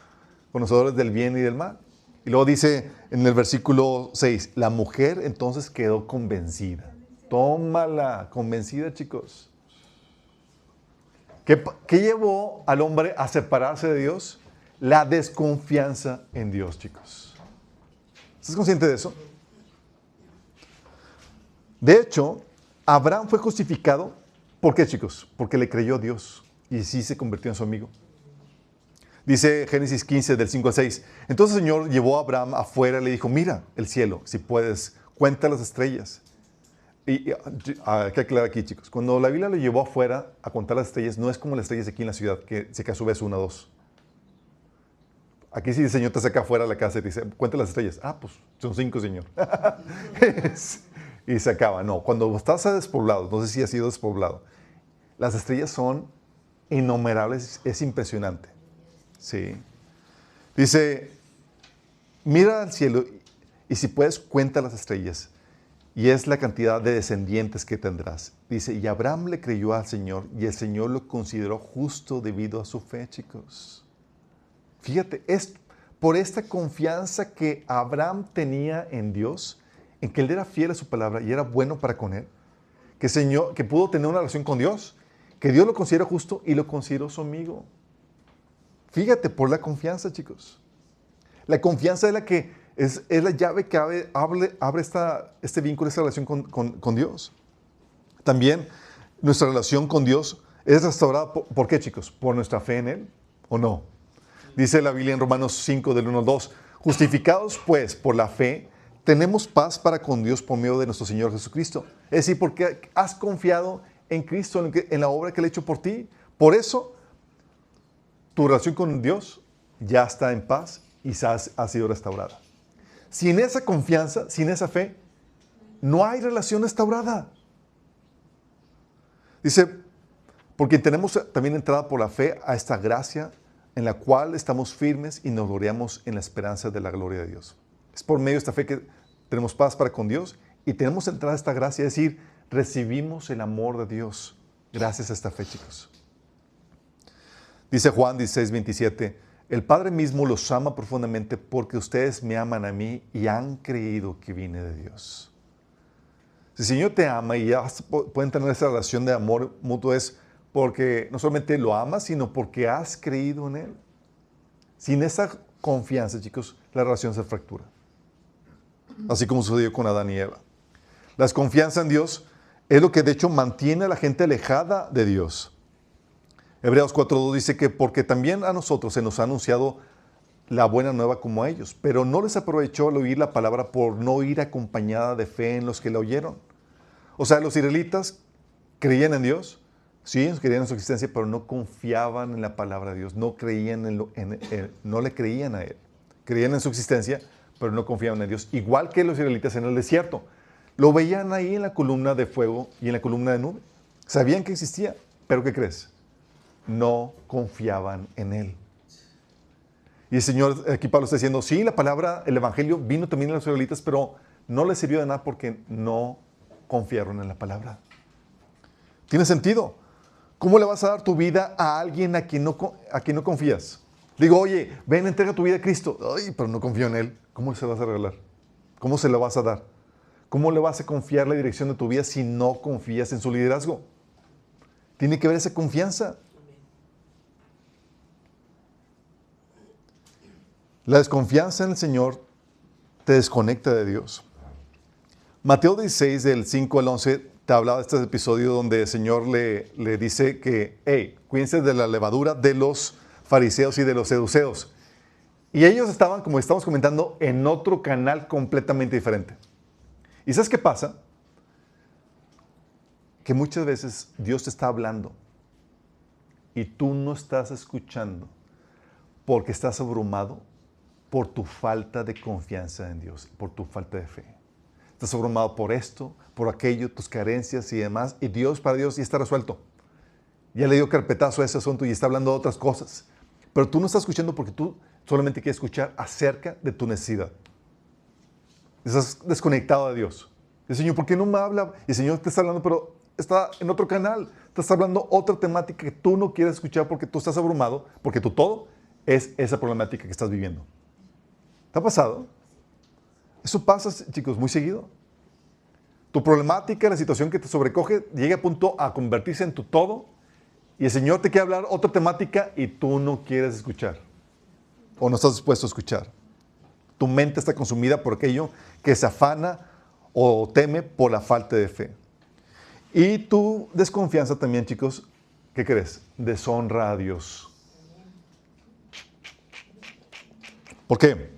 conocedores del bien y del mal. Y luego dice en el versículo 6, la mujer entonces quedó convencida. Tómala, convencida, chicos. ¿Qué llevó al hombre a separarse de Dios? La desconfianza en Dios, chicos. ¿Estás consciente de eso? De hecho, Abraham fue justificado. ¿Por qué, chicos? Porque le creyó a Dios y sí se convirtió en su amigo. Dice Génesis 15, del 5 al 6. Entonces el Señor llevó a Abraham afuera y le dijo, mira el cielo, si puedes, cuenta las estrellas. Y hay que aclarar aquí, chicos. Cuando la Biblia lo llevó afuera a contar las estrellas, no es como las estrellas aquí en la ciudad, que si acaso ves una o dos. Aquí sí el Señor te saca afuera de la casa y te dice, cuenta las estrellas. Ah, pues son 5, Señor. Y se acaba. No, cuando estás despoblado, no sé si has sido despoblado, las estrellas son innumerables, es impresionante. Sí. Dice, mira al cielo y si puedes, cuenta las estrellas. Y es la cantidad de descendientes que tendrás. Dice, y Abraham le creyó al Señor y el Señor lo consideró justo debido a su fe, chicos. Fíjate, es por esta confianza que Abraham tenía en Dios, en que él era fiel a su palabra y era bueno para con él, que pudo tener una relación con Dios, que Dios lo consideró justo y lo consideró su amigo. Fíjate, por la confianza, chicos. La confianza es la que es la llave que abre este vínculo, esta relación con Dios. También nuestra relación con Dios es restaurada. ¿Por qué, chicos? ¿Por nuestra fe en Él o no? Dice la Biblia en Romanos 5, del 1 al 2. Justificados, pues, por la fe, tenemos paz para con Dios por medio de nuestro Señor Jesucristo. Es decir, porque has confiado en Cristo, en la obra que Él ha hecho por ti. Por eso, tu relación con Dios ya está en paz y ha sido restaurada. Sin esa confianza, sin esa fe, no hay relación restaurada. Dice, porque tenemos también entrada por la fe a esta gracia en la cual estamos firmes y nos gloriamos en la esperanza de la gloria de Dios. Es por medio de esta fe que tenemos paz para con Dios y tenemos entrada a esta gracia, es decir, recibimos el amor de Dios gracias a esta fe, chicos. Dice Juan 16, 27, el Padre mismo los ama profundamente porque ustedes me aman a mí y han creído que vine de Dios. Si el Señor te ama y ya pueden tener esa relación de amor mutuo, es porque no solamente lo amas, sino porque has creído en Él. Sin esa confianza, chicos, la relación se fractura. Así como sucedió con Adán y Eva. La desconfianza en Dios es lo que de hecho mantiene a la gente alejada de Dios. Hebreos 4:2 dice que porque también a nosotros se nos ha anunciado la buena nueva como a ellos, pero no les aprovechó al oír la palabra por no ir acompañada de fe en los que la oyeron. O sea, los israelitas creían en Dios, sí, ellos creían en su existencia, pero no confiaban en la palabra de Dios, no le creían a Él. Creían en su existencia, pero no confiaban en Dios. Igual que los israelitas en el desierto. Lo veían ahí en la columna de fuego y en la columna de nube. Sabían que existía, pero ¿qué crees? No confiaban en Él. Y el Señor, aquí Pablo está diciendo, sí, la palabra, el Evangelio vino también a los israelitas, pero no les sirvió de nada porque no confiaron en la palabra. ¿Tiene sentido? ¿Cómo le vas a dar tu vida a alguien a quien no confías? Digo, oye, ven, entrega tu vida a Cristo. Ay, pero no confío en Él. ¿Cómo se lo vas a regalar? ¿Cómo se lo vas a dar? ¿Cómo le vas a confiar la dirección de tu vida si no confías en su liderazgo? Tiene que haber esa confianza. La desconfianza en el Señor te desconecta de Dios. Mateo 16, del 5 al 11, te hablaba de este episodio donde el Señor le dice que, hey, cuídense de la levadura de los fariseos y de los saduceos. Y ellos estaban, como estamos comentando, en otro canal completamente diferente. ¿Y sabes qué pasa? Que muchas veces Dios te está hablando y tú no estás escuchando porque estás abrumado por tu falta de confianza en Dios, por tu falta de fe. Estás abrumado por esto, por aquello, tus carencias y demás, y Dios, para Dios, ya está resuelto. Ya le dio carpetazo a ese asunto y está hablando de otras cosas. pero tú no estás escuchando porque tú solamente quieres escuchar acerca de tu necesidad. Estás desconectado de Dios. El Señor, ¿por qué no me habla? Y el Señor te está hablando, pero está en otro canal. Te está hablando otra temática que tú no quieres escuchar porque tú estás abrumado, porque tu todo es esa problemática que estás viviendo. ¿Te ha pasado? Eso pasa, chicos, muy seguido. Tu problemática, la situación que te sobrecoge, llega a punto a convertirse en tu todo y el Señor te quiere hablar otra temática y tú no quieres escuchar o no estás dispuesto a escuchar. Tu mente está consumida por aquello que se afana o teme por la falta de fe. Y tu desconfianza también, chicos, ¿qué crees? Deshonra a Dios. ¿Por qué?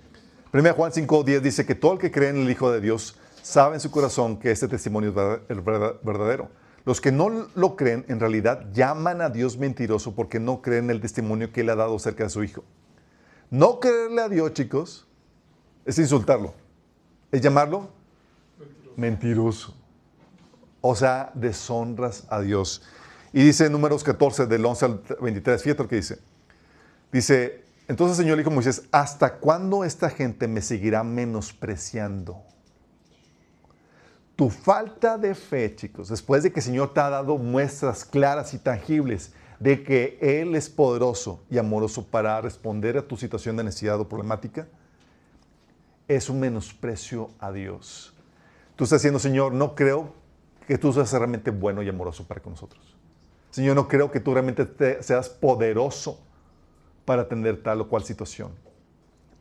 1 Juan 5:10 dice que todo el que cree en el Hijo de Dios sabe en su corazón que este testimonio es verdadero. Los que no lo creen, en realidad, llaman a Dios mentiroso porque no creen en el testimonio que Él ha dado acerca de su Hijo. No creerle a Dios, chicos, es insultarlo. Es llamarlo mentiroso. O sea, deshonras a Dios. Y dice en Números 14, del 11 al 23, fíjate lo que dice. Dice, entonces el Señor dijo a Moisés, ¿hasta cuándo esta gente me seguirá menospreciando? Tu falta de fe, chicos, después de que el Señor te ha dado muestras claras y tangibles de que Él es poderoso y amoroso para responder a tu situación de necesidad o problemática, es un menosprecio a Dios. Tú estás diciendo, Señor, no creo que tú seas realmente bueno y amoroso para con nosotros. Señor, no creo que tú realmente seas poderoso para atender tal o cual situación.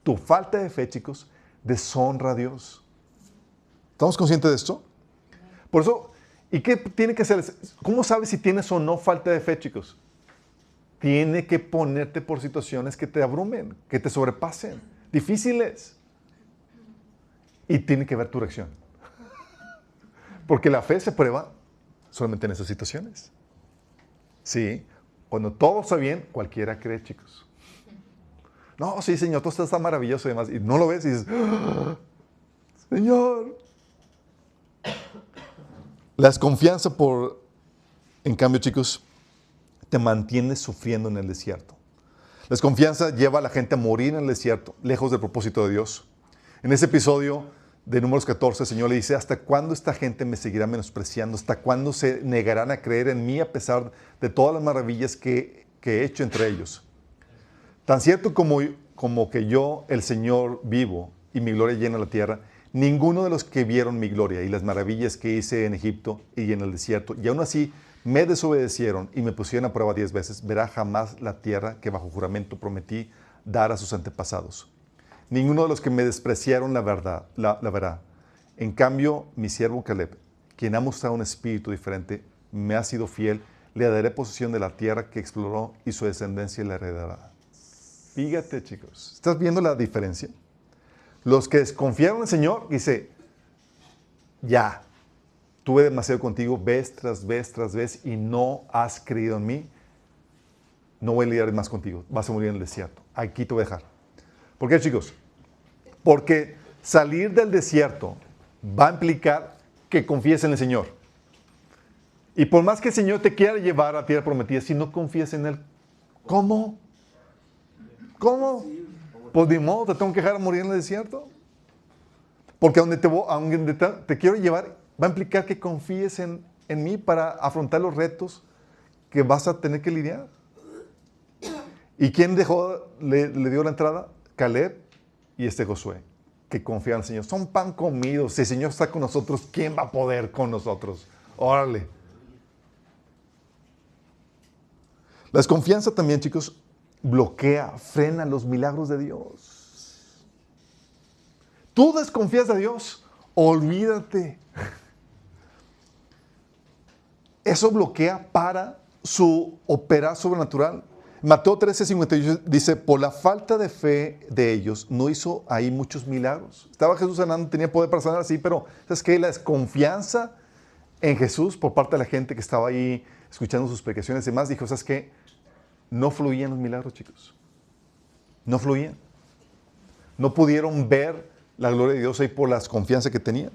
Tu falta de fe, chicos, deshonra a Dios. ¿Estamos conscientes de esto? Por eso, ¿y qué tiene que hacer? ¿Cómo sabes si tienes o no falta de fe, chicos? Tiene que ponerte por situaciones que te abrumen, que te sobrepasen, difíciles. Y tiene que ver tu reacción. Porque la fe se prueba solamente en esas situaciones. Sí, cuando todo está bien, cualquiera cree, chicos. No, sí, Señor, todo está maravilloso y demás. Y no lo ves y dices, ¡ah! Señor. La desconfianza en cambio, chicos, te mantiene sufriendo en el desierto. La desconfianza lleva a la gente a morir en el desierto, lejos del propósito de Dios. En ese episodio de Números 14, el Señor le dice, ¿hasta cuándo esta gente me seguirá menospreciando? ¿Hasta cuándo se negarán a creer en mí a pesar de todas las maravillas que he hecho entre ellos? Tan cierto como que yo, el Señor, vivo y mi gloria llena la tierra, ninguno de los que vieron mi gloria y las maravillas que hice en Egipto y en el desierto, y aún así me desobedecieron y me pusieron a prueba 10 veces, verá jamás la tierra que bajo juramento prometí dar a sus antepasados. Ninguno de los que me despreciaron la verá. En cambio, mi siervo Caleb, quien ha mostrado un espíritu diferente, me ha sido fiel, le daré posesión de la tierra que exploró y su descendencia la heredará. Fíjate, chicos, ¿estás viendo la diferencia? Los que desconfiaron en el Señor, dice, ya, tuve demasiado contigo, vez tras vez, y no has creído en mí, no voy a lidiar más contigo, vas a morir en el desierto, aquí te voy a dejar. ¿Por qué, chicos? Porque salir del desierto va a implicar que confíes en el Señor. Y por más que el Señor te quiera llevar a la tierra prometida, si no confías en Él, ¿cómo? ¿Cómo? Pues de modo, te tengo que dejar morir en el desierto. Porque a donde te quiero llevar va a implicar que confíes en mí para afrontar los retos que vas a tener que lidiar. ¿Y quién le dio la entrada? Caleb y Josué, que confían en el Señor. Son pan comidos. Si el Señor está con nosotros, ¿quién va a poder con nosotros? Órale. La desconfianza también, chicos, bloquea, frena los milagros de Dios. Tú desconfías de Dios, olvídate. Eso bloquea para su operar sobrenatural. Mateo 13:58 dice, por la falta de fe de ellos, no hizo ahí muchos milagros. Estaba Jesús sanando, tenía poder para sanar así, pero ¿sabes qué? La desconfianza en Jesús por parte de la gente que estaba ahí escuchando sus predicaciones y demás, dijo, ¿sabes qué? No fluían los milagros, chicos. No fluían. No pudieron ver la gloria de Dios ahí por la desconfianza que tenían.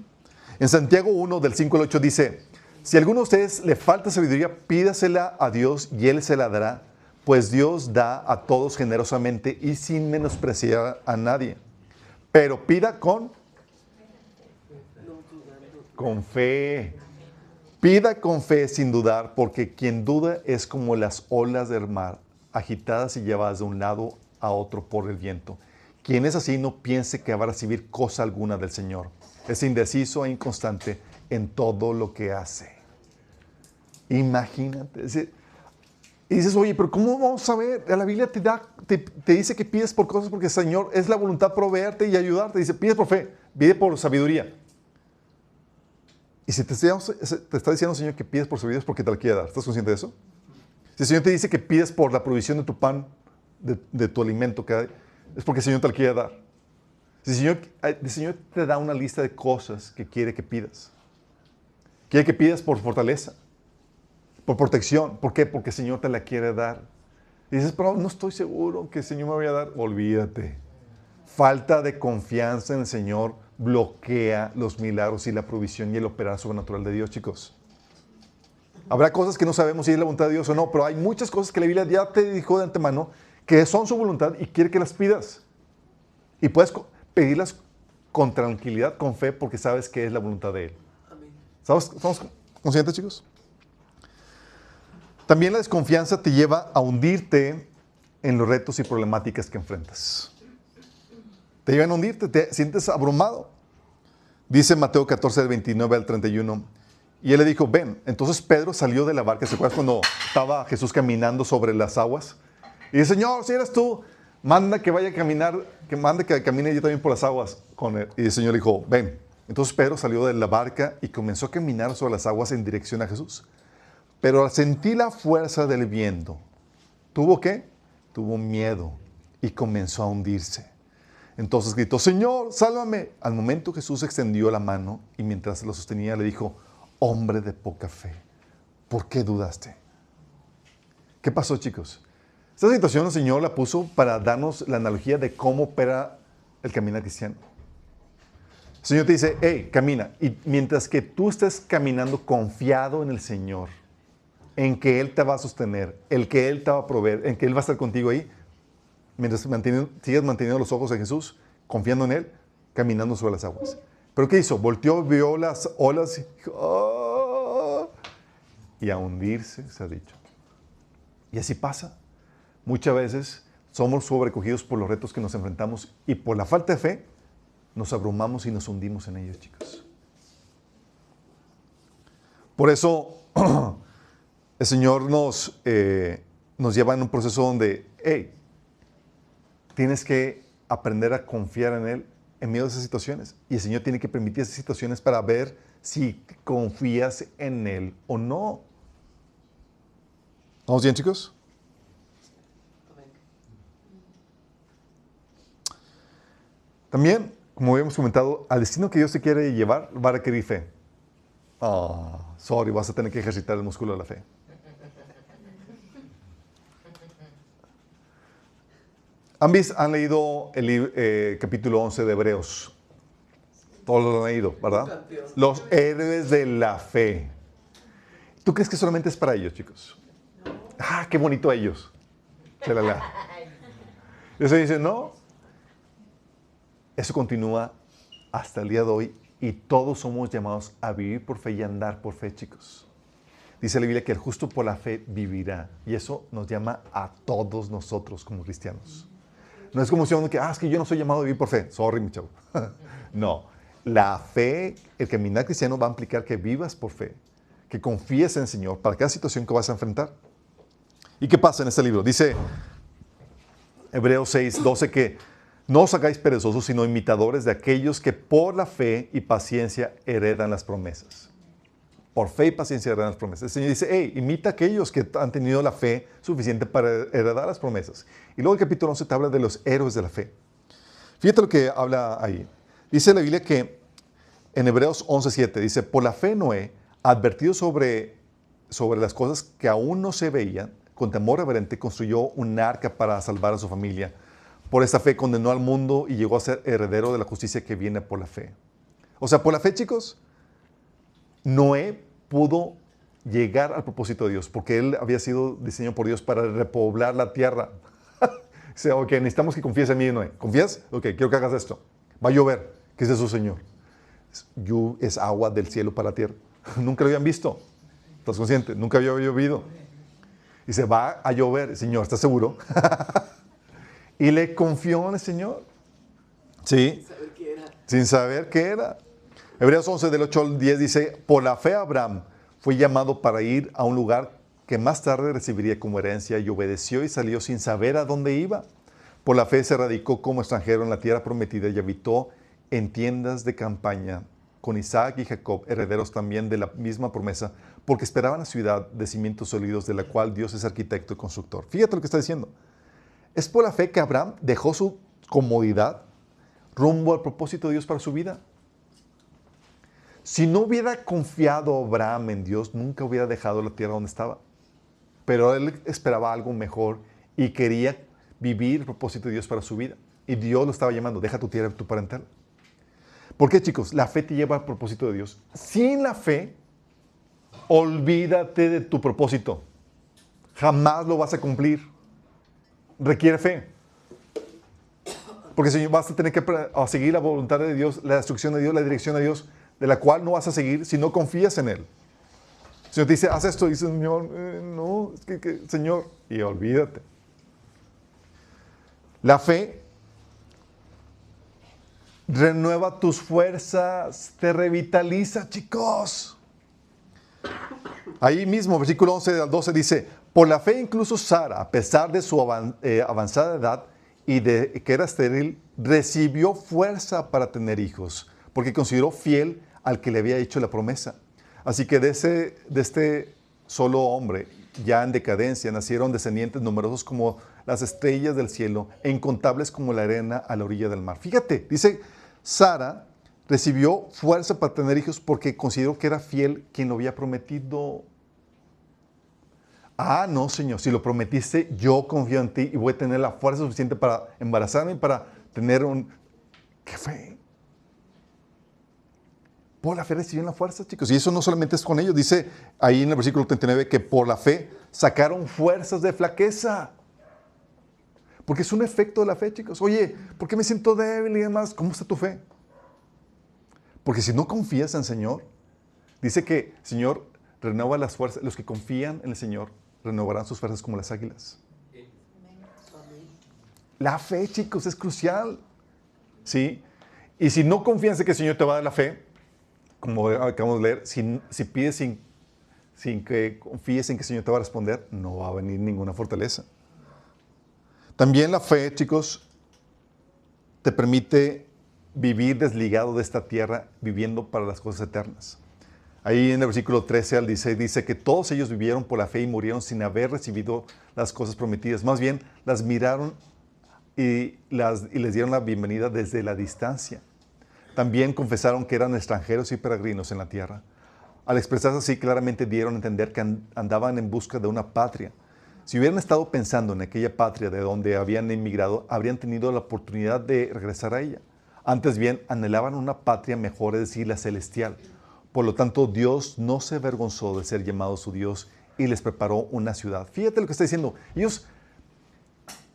En Santiago 1, del 5 al 8 dice, si a alguno de ustedes le falta sabiduría, pídasela a Dios y Él se la dará, pues Dios da a todos generosamente y sin menospreciar a nadie. Pero pida con fe. Pida con fe sin dudar, porque quien duda es como las olas del mar, agitadas y llevadas de un lado a otro por el viento. Quien es así no piense que va a recibir cosa alguna del Señor. Es indeciso e inconstante en todo lo que hace. Imagínate. Y dices, oye, pero ¿cómo vamos a ver? La Biblia te dice que pides por cosas porque el Señor es la voluntad proveerte y ayudarte. Dice, pides por fe, pide por sabiduría. Y si te está diciendo el Señor que pides por sabiduría es porque te la quiere dar. ¿Estás consciente de eso? Si el Señor te dice que pides por la provisión de tu pan, de tu alimento, es porque el Señor te la quiere dar. Si el Señor te da una lista de cosas que quiere que pidas. Quiere que pidas por fortaleza, por protección. ¿Por qué? Porque el Señor te la quiere dar. Y dices, pero no estoy seguro que el Señor me vaya a dar. Olvídate. Falta de confianza en el Señor bloquea los milagros y la provisión y el operar sobrenatural de Dios, chicos. Habrá cosas que no sabemos si es la voluntad de Dios o no, pero hay muchas cosas que la Biblia ya te dijo de antemano que son su voluntad y quiere que las pidas. Y puedes pedirlas con tranquilidad, con fe, porque sabes que es la voluntad de Él. Amén. ¿Estamos conscientes, chicos? También la desconfianza te lleva a hundirte en los retos y problemáticas que enfrentas. Te llevan a hundirte, te sientes abrumado. Dice Mateo 14, del 29 al 31. Y él le dijo, ven. Entonces Pedro salió de la barca. ¿Se acuerdas cuando estaba Jesús caminando sobre las aguas? Y dice, Señor, si eres tú, manda que vaya a caminar, que camine yo también por las aguas con él. Y el Señor le dijo, ven. Entonces Pedro salió de la barca y comenzó a caminar sobre las aguas en dirección a Jesús. Pero al sentir la fuerza del viento, ¿tuvo qué? Tuvo miedo y comenzó a hundirse. Entonces gritó, Señor, sálvame. Al momento Jesús extendió la mano y mientras lo sostenía le dijo, hombre de poca fe, ¿por qué dudaste? ¿Qué pasó, chicos? Esta situación el Señor la puso para darnos la analogía de cómo opera el caminar cristiano. El Señor te dice, hey, camina. Y mientras que tú estés caminando confiado en el Señor, en que Él te va a sostener, el que Él te va a proveer, en que Él va a estar contigo ahí, mientras sigas manteniendo los ojos en Jesús, confiando en Él, caminando sobre las aguas. ¿Pero qué hizo? Volteó, vio las olas y dijo, ¡oh! Y a hundirse, se ha dicho. Y así pasa. Muchas veces somos sobrecogidos por los retos que nos enfrentamos y por la falta de fe nos abrumamos y nos hundimos en ellos, chicos. Por eso el Señor nos lleva en un proceso donde, hey, tienes que aprender a confiar en Él en medio de esas situaciones. Y el Señor tiene que permitir esas situaciones para ver si confías en Él o no. ¿Vamos bien, chicos? También, como habíamos comentado, al destino que Dios te quiere llevar, va a requerir fe. Vas a tener que ejercitar el músculo de la fe. ¿Han leído el capítulo 11 de Hebreos? Todos lo han leído, ¿verdad? Los héroes de la fe. ¿Tú crees que solamente es para ellos, chicos? ¡Qué bonito ellos! Y eso dice, no. Eso continúa hasta el día de hoy y todos somos llamados a vivir por fe y andar por fe, chicos. Dice la Biblia que el justo por la fe vivirá. Y eso nos llama a todos nosotros como cristianos. No es como si uno que, es que yo no soy llamado a vivir por fe. Sorry, mi chavo. No. La fe, el caminar cristiano va a implicar que vivas por fe. Que confíes en el Señor para cada situación que vas a enfrentar. ¿Y qué pasa en este libro? Dice Hebreos 6, 12 que no os hagáis perezosos, sino imitadores de aquellos que por la fe y paciencia heredan las promesas. Por fe y paciencia heredan las promesas. El Señor dice, hey, imita a aquellos que han tenido la fe suficiente para heredar las promesas. Y luego el capítulo 11 te habla de los héroes de la fe. Fíjate lo que habla ahí. Dice la Biblia que en Hebreos 11:7 dice, por la fe Noé, advertido sobre las cosas que aún no se veían, con temor reverente construyó un arca para salvar a su familia. Por esta fe condenó al mundo y llegó a ser heredero de la justicia que viene por la fe. O sea, por la fe, chicos, Noé pudo llegar al propósito de Dios, porque él había sido diseñado por Dios para repoblar la tierra. Dice, ok, necesitamos que confíes en mí, Noé. ¿Confías? Ok, quiero que hagas esto. Va a llover. ¿Qué es eso, Señor? Es agua del cielo para la tierra. Nunca lo habían visto. ¿Estás consciente? Nunca había llovido. Dice, va a llover. Señor, ¿estás seguro? Y le confió en el Señor. Sí. Sin saber qué era. Hebreos 11, del 8 al 10 dice, por la fe Abraham fue llamado para ir a un lugar que más tarde recibiría como herencia y obedeció y salió sin saber a dónde iba. Por la fe se radicó como extranjero en la tierra prometida y habitó en tiendas de campaña con Isaac y Jacob, herederos también de la misma promesa, porque esperaban la ciudad de cimientos sólidos de la cual Dios es arquitecto y constructor. Fíjate lo que está diciendo. Es por la fe que Abraham dejó su comodidad rumbo al propósito de Dios para su vida. Si no hubiera confiado Abraham en Dios, nunca hubiera dejado la tierra donde estaba. Pero él esperaba algo mejor y quería vivir el propósito de Dios para su vida. Y Dios lo estaba llamando, deja tu tierra y tu parental. ¿Por qué, chicos? La fe te lleva al propósito de Dios. Sin la fe, olvídate de tu propósito. Jamás lo vas a cumplir. Requiere fe. Porque si vas a tener que seguir la voluntad de Dios, la instrucción de Dios, la dirección de Dios, de la cual no vas a seguir si no confías en Él. El Señor te dice, haz esto, y dice, Señor, no, es que, Señor, y olvídate. La fe renueva tus fuerzas, te revitaliza, chicos. Ahí mismo, versículo 11 al 12 dice, por la fe incluso Sara, a pesar de su avanzada edad y de que era estéril, recibió fuerza para tener hijos, porque consideró fiel al que le había hecho la promesa. Así que de este solo hombre, ya en decadencia, nacieron descendientes numerosos como las estrellas del cielo e incontables como la arena a la orilla del mar. Fíjate, dice, Sara recibió fuerza para tener hijos porque consideró que era fiel quien lo había prometido. Ah, no, Señor, si lo prometiste, yo confío en ti y voy a tener la fuerza suficiente para embarazarme y para tener un... ¡Qué fe! Por la fe recibieron la fuerza, chicos. Y eso no solamente es con ellos. Dice ahí en el versículo 39 que por la fe sacaron fuerzas de flaqueza. Porque es un efecto de la fe, chicos. Oye, ¿por qué me siento débil y demás? ¿Cómo está tu fe? Porque si no confías en el Señor, dice que el Señor renueva las fuerzas. Los que confían en el Señor renovarán sus fuerzas como las águilas. La fe, chicos, es crucial. ¿Sí? Y si no confías en que el Señor te va a dar la fe, como acabamos de leer, si pides sin que confíes en que el Señor te va a responder, no va a venir ninguna fortaleza. También la fe, chicos, te permite vivir desligado de esta tierra, viviendo para las cosas eternas. Ahí en el versículo 13 al 16 dice que todos ellos vivieron por la fe y murieron sin haber recibido las cosas prometidas. Más bien, las miraron y les dieron la bienvenida desde la distancia. También confesaron que eran extranjeros y peregrinos en la tierra. Al expresarse así, claramente dieron a entender que andaban en busca de una patria. Si hubieran estado pensando en aquella patria de donde habían emigrado, habrían tenido la oportunidad de regresar a ella. Antes bien, anhelaban una patria mejor, es decir, la celestial. Por lo tanto, Dios no se avergonzó de ser llamado su Dios y les preparó una ciudad. Fíjate lo que está diciendo. Ellos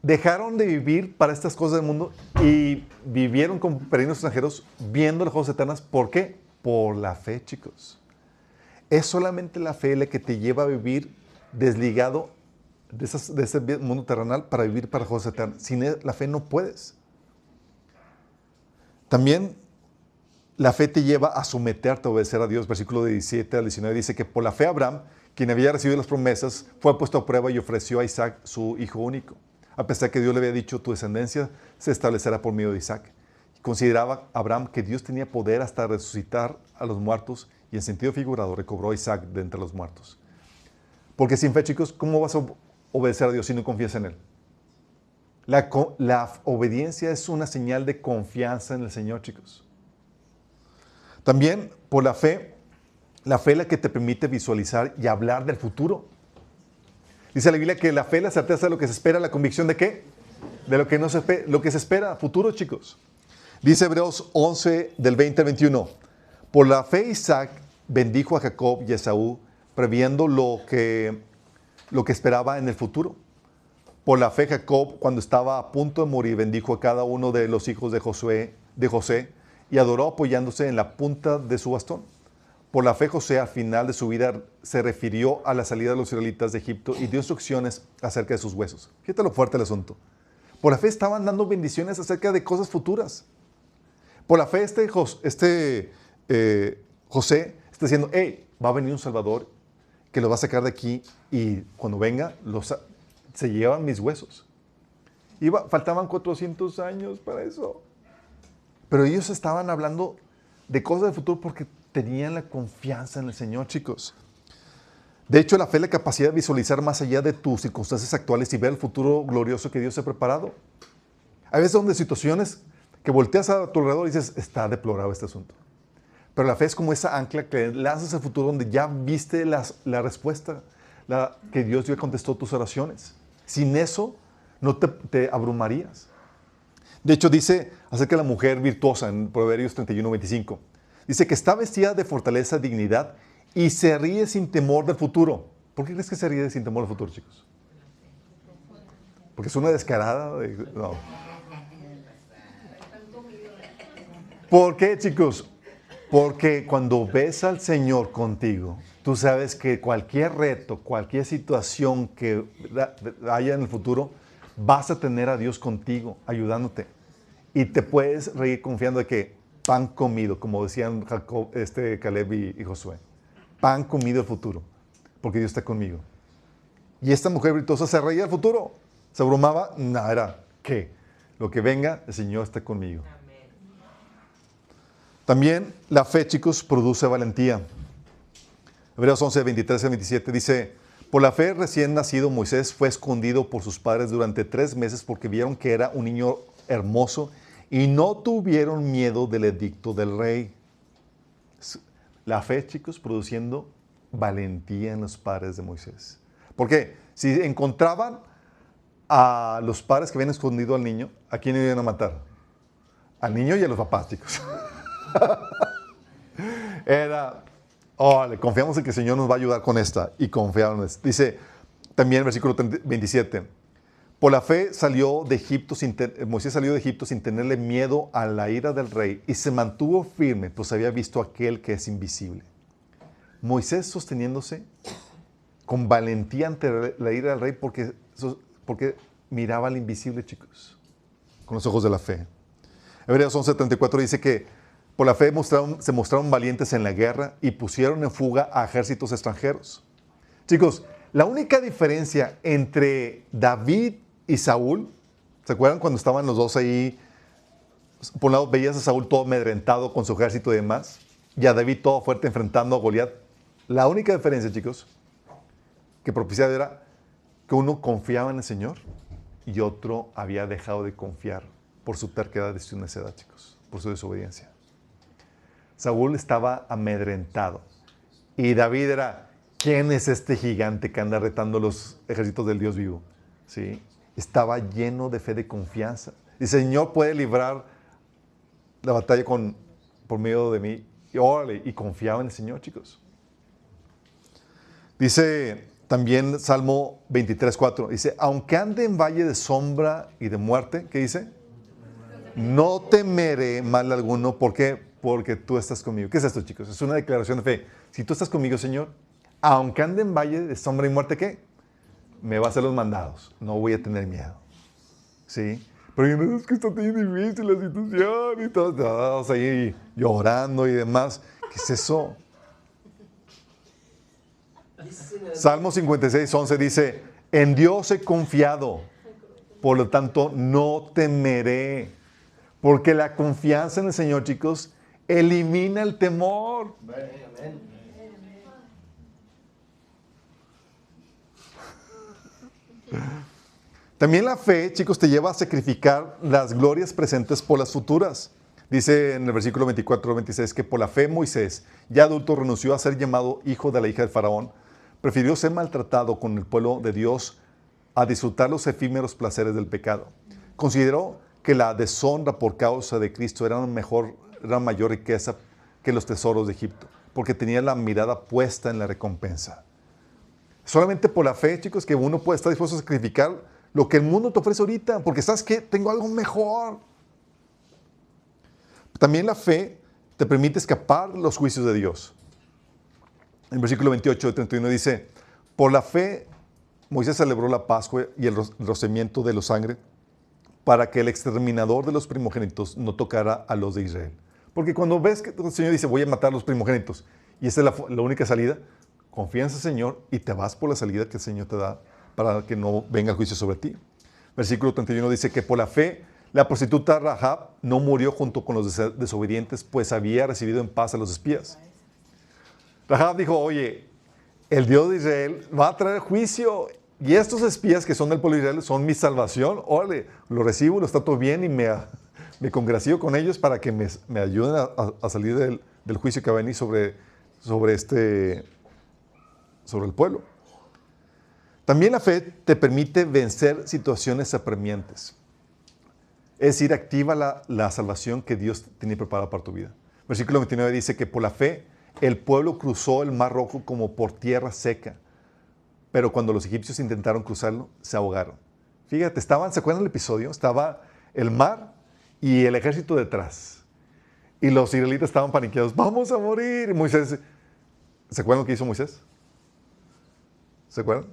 dejaron de vivir para estas cosas del mundo y vivieron como peregrinos extranjeros viendo las cosas eternas. ¿Por qué? Por la fe, chicos. Es solamente la fe la que te lleva a vivir desligado de ese mundo terrenal para vivir para las cosas eternas. Sin la fe no puedes. También la fe te lleva a someterte a obedecer a Dios. Versículo 17 al 19 dice que por la fe Abraham, quien había recibido las promesas, fue puesto a prueba y ofreció a Isaac su hijo único. A pesar que Dios le había dicho, tu descendencia se establecerá por medio de Isaac. Consideraba Abraham que Dios tenía poder hasta resucitar a los muertos y en sentido figurado recobró a Isaac de entre los muertos. Porque sin fe, chicos, ¿cómo vas a obedecer a Dios si no confías en Él? La obediencia es una señal de confianza en el Señor, chicos. También por la fe es la que te permite visualizar y hablar del futuro. Dice la Biblia que la fe es la certeza de lo que se espera, la convicción de ¿qué? De lo que no se espera, lo que se espera, futuro, chicos. Dice Hebreos 11, del 20 al 21. Por la fe Isaac bendijo a Jacob y a Esaú, previendo lo que esperaba en el futuro. Por la fe, Jacob, cuando estaba a punto de morir, bendijo a cada uno de los hijos de José y adoró apoyándose en la punta de su bastón. Por la fe, José, al final de su vida, se refirió a la salida de los israelitas de Egipto y dio instrucciones acerca de sus huesos. Fíjate lo fuerte del asunto. Por la fe estaban dando bendiciones acerca de cosas futuras. Por la fe, José está diciendo, hey, va a venir un Salvador que los va a sacar de aquí y cuando venga, se llevan mis huesos. Faltaban 400 años para eso. Pero ellos estaban hablando de cosas del futuro porque tenían la confianza en el Señor, chicos. De hecho, la fe es la capacidad de visualizar más allá de tus circunstancias actuales y ver el futuro glorioso que Dios ha preparado. Hay veces donde situaciones que volteas a tu alrededor y dices, está deplorado este asunto. Pero la fe es como esa ancla que lanzas al futuro donde ya viste la respuesta que Dios ya contestó tus oraciones. Sin eso, no te abrumarías. De hecho, dice acerca de la mujer virtuosa en Proverbios 31:25. Dice que está vestida de fortaleza, dignidad y se ríe sin temor del futuro. ¿Por qué crees que se ríe sin temor del futuro, chicos? Porque es una descarada. No. ¿Por qué, chicos? Porque cuando ves al Señor contigo, tú sabes que cualquier reto, cualquier situación que haya en el futuro, vas a tener a Dios contigo, ayudándote. Y te puedes reír confiando de que pan comido, como decían Caleb y Josué. Pan comido el futuro, porque Dios está conmigo. Y esta mujer virtuosa se reía del futuro. Se abrumaba, nada, era ¿qué? Lo que venga, el Señor está conmigo. También la fe, chicos, produce valentía. Hebreos 11, 23 al 27 dice, por la fe recién nacido Moisés fue escondido por sus padres durante 3 meses porque vieron que era un niño hermoso y no tuvieron miedo del edicto del rey. La fe, chicos, produciendo valentía en los padres de Moisés. ¿Por qué? Si encontraban a los padres que habían escondido al niño, ¿a quién iban a matar? Al niño y a los papás, chicos. Confiamos en que el Señor nos va a ayudar con esta. Y confiaron en esto. Dice también el versículo 27. Por la fe Moisés salió de Egipto sin tenerle miedo a la ira del rey y se mantuvo firme, pues había visto a aquel que es invisible. Moisés sosteniéndose con valentía ante la ira del rey porque miraba al invisible, chicos, con los ojos de la fe. Hebreos 11:34 dice que por la fe se mostraron valientes en la guerra y pusieron en fuga a ejércitos extranjeros. Chicos, la única diferencia entre David y Saúl, ¿se acuerdan cuando estaban los dos ahí? Por un lado veías a Saúl todo amedrentado con su ejército y demás, y a David todo fuerte enfrentando a Goliat. La única diferencia, chicos, que propiciaba era que uno confiaba en el Señor y otro había dejado de confiar por su terquedad y su necedad, chicos, por su desobediencia. Saúl estaba amedrentado y David era, ¿quién es este gigante que anda retando los ejércitos del Dios vivo? ¿Sí? Estaba lleno de fe, de confianza. Y el Señor puede librar la batalla por medio de mí. Y confiaba en el Señor, chicos. Dice también Salmo 23:4. Dice, aunque ande en valle de sombra y de muerte, ¿qué dice? No temeré mal alguno. ¿Por qué? Porque tú estás conmigo. ¿Qué es esto, chicos? Es una declaración de fe. Si tú estás conmigo, Señor, aunque ande en valle de sombra y muerte, ¿qué? Me va a hacer los mandados. No voy a tener miedo. ¿Sí? Pero es que está tan difícil la situación y todos ahí llorando y demás. ¿Qué es eso? Salmo 56:11 dice, en Dios he confiado, por lo tanto no temeré. Porque la confianza en el Señor, chicos, elimina el temor. Amén. También la fe, chicos, te lleva a sacrificar las glorias presentes por las futuras. Dice en el versículo 24-26 que por la fe Moisés, ya adulto, renunció a ser llamado hijo de la hija del faraón. Prefirió ser maltratado con el pueblo de Dios a disfrutar los efímeros placeres del pecado. Consideró que la deshonra por causa de Cristo era mayor riqueza que los tesoros de Egipto. porque tenía la mirada puesta en la recompensa. Solamente por la fe, chicos, que uno puede estar dispuesto a sacrificar lo que el mundo te ofrece ahorita, porque ¿sabes qué? Tengo algo mejor. También la fe te permite escapar de los juicios de Dios. En el versículo 28 de 31 dice, por la fe Moisés celebró la Pascua y el rocimiento de la sangre para que el exterminador de los primogénitos no tocara a los de Israel. Porque cuando ves que el Señor dice, voy a matar a los primogénitos, y esa es la única salida, confía en ese Señor y te vas por la salida que el Señor te da para que no venga el juicio sobre ti. Versículo 31 dice que por la fe la prostituta Rahab no murió junto con los desobedientes, pues había recibido en paz a los espías. Rahab dijo, oye, el Dios de Israel va a traer juicio y estos espías que son del pueblo de Israel son mi salvación. Órale, lo recibo, los trato bien y me congracio con ellos para que me ayuden a salir del juicio que va a venir sobre el pueblo. También la fe te permite vencer situaciones apremiantes. Es decir, activa la salvación que Dios tiene preparada para tu vida. Versículo 29 dice que por la fe el pueblo cruzó el Mar Rojo como por tierra seca, pero cuando los egipcios intentaron cruzarlo, se ahogaron. Fíjate, ¿se acuerdan del episodio? Estaba el mar y el ejército detrás. Y los israelitas estaban paniqueados, vamos a morir. Y Moisés, ¿se acuerdan lo que hizo Moisés? ¿Se acuerdan?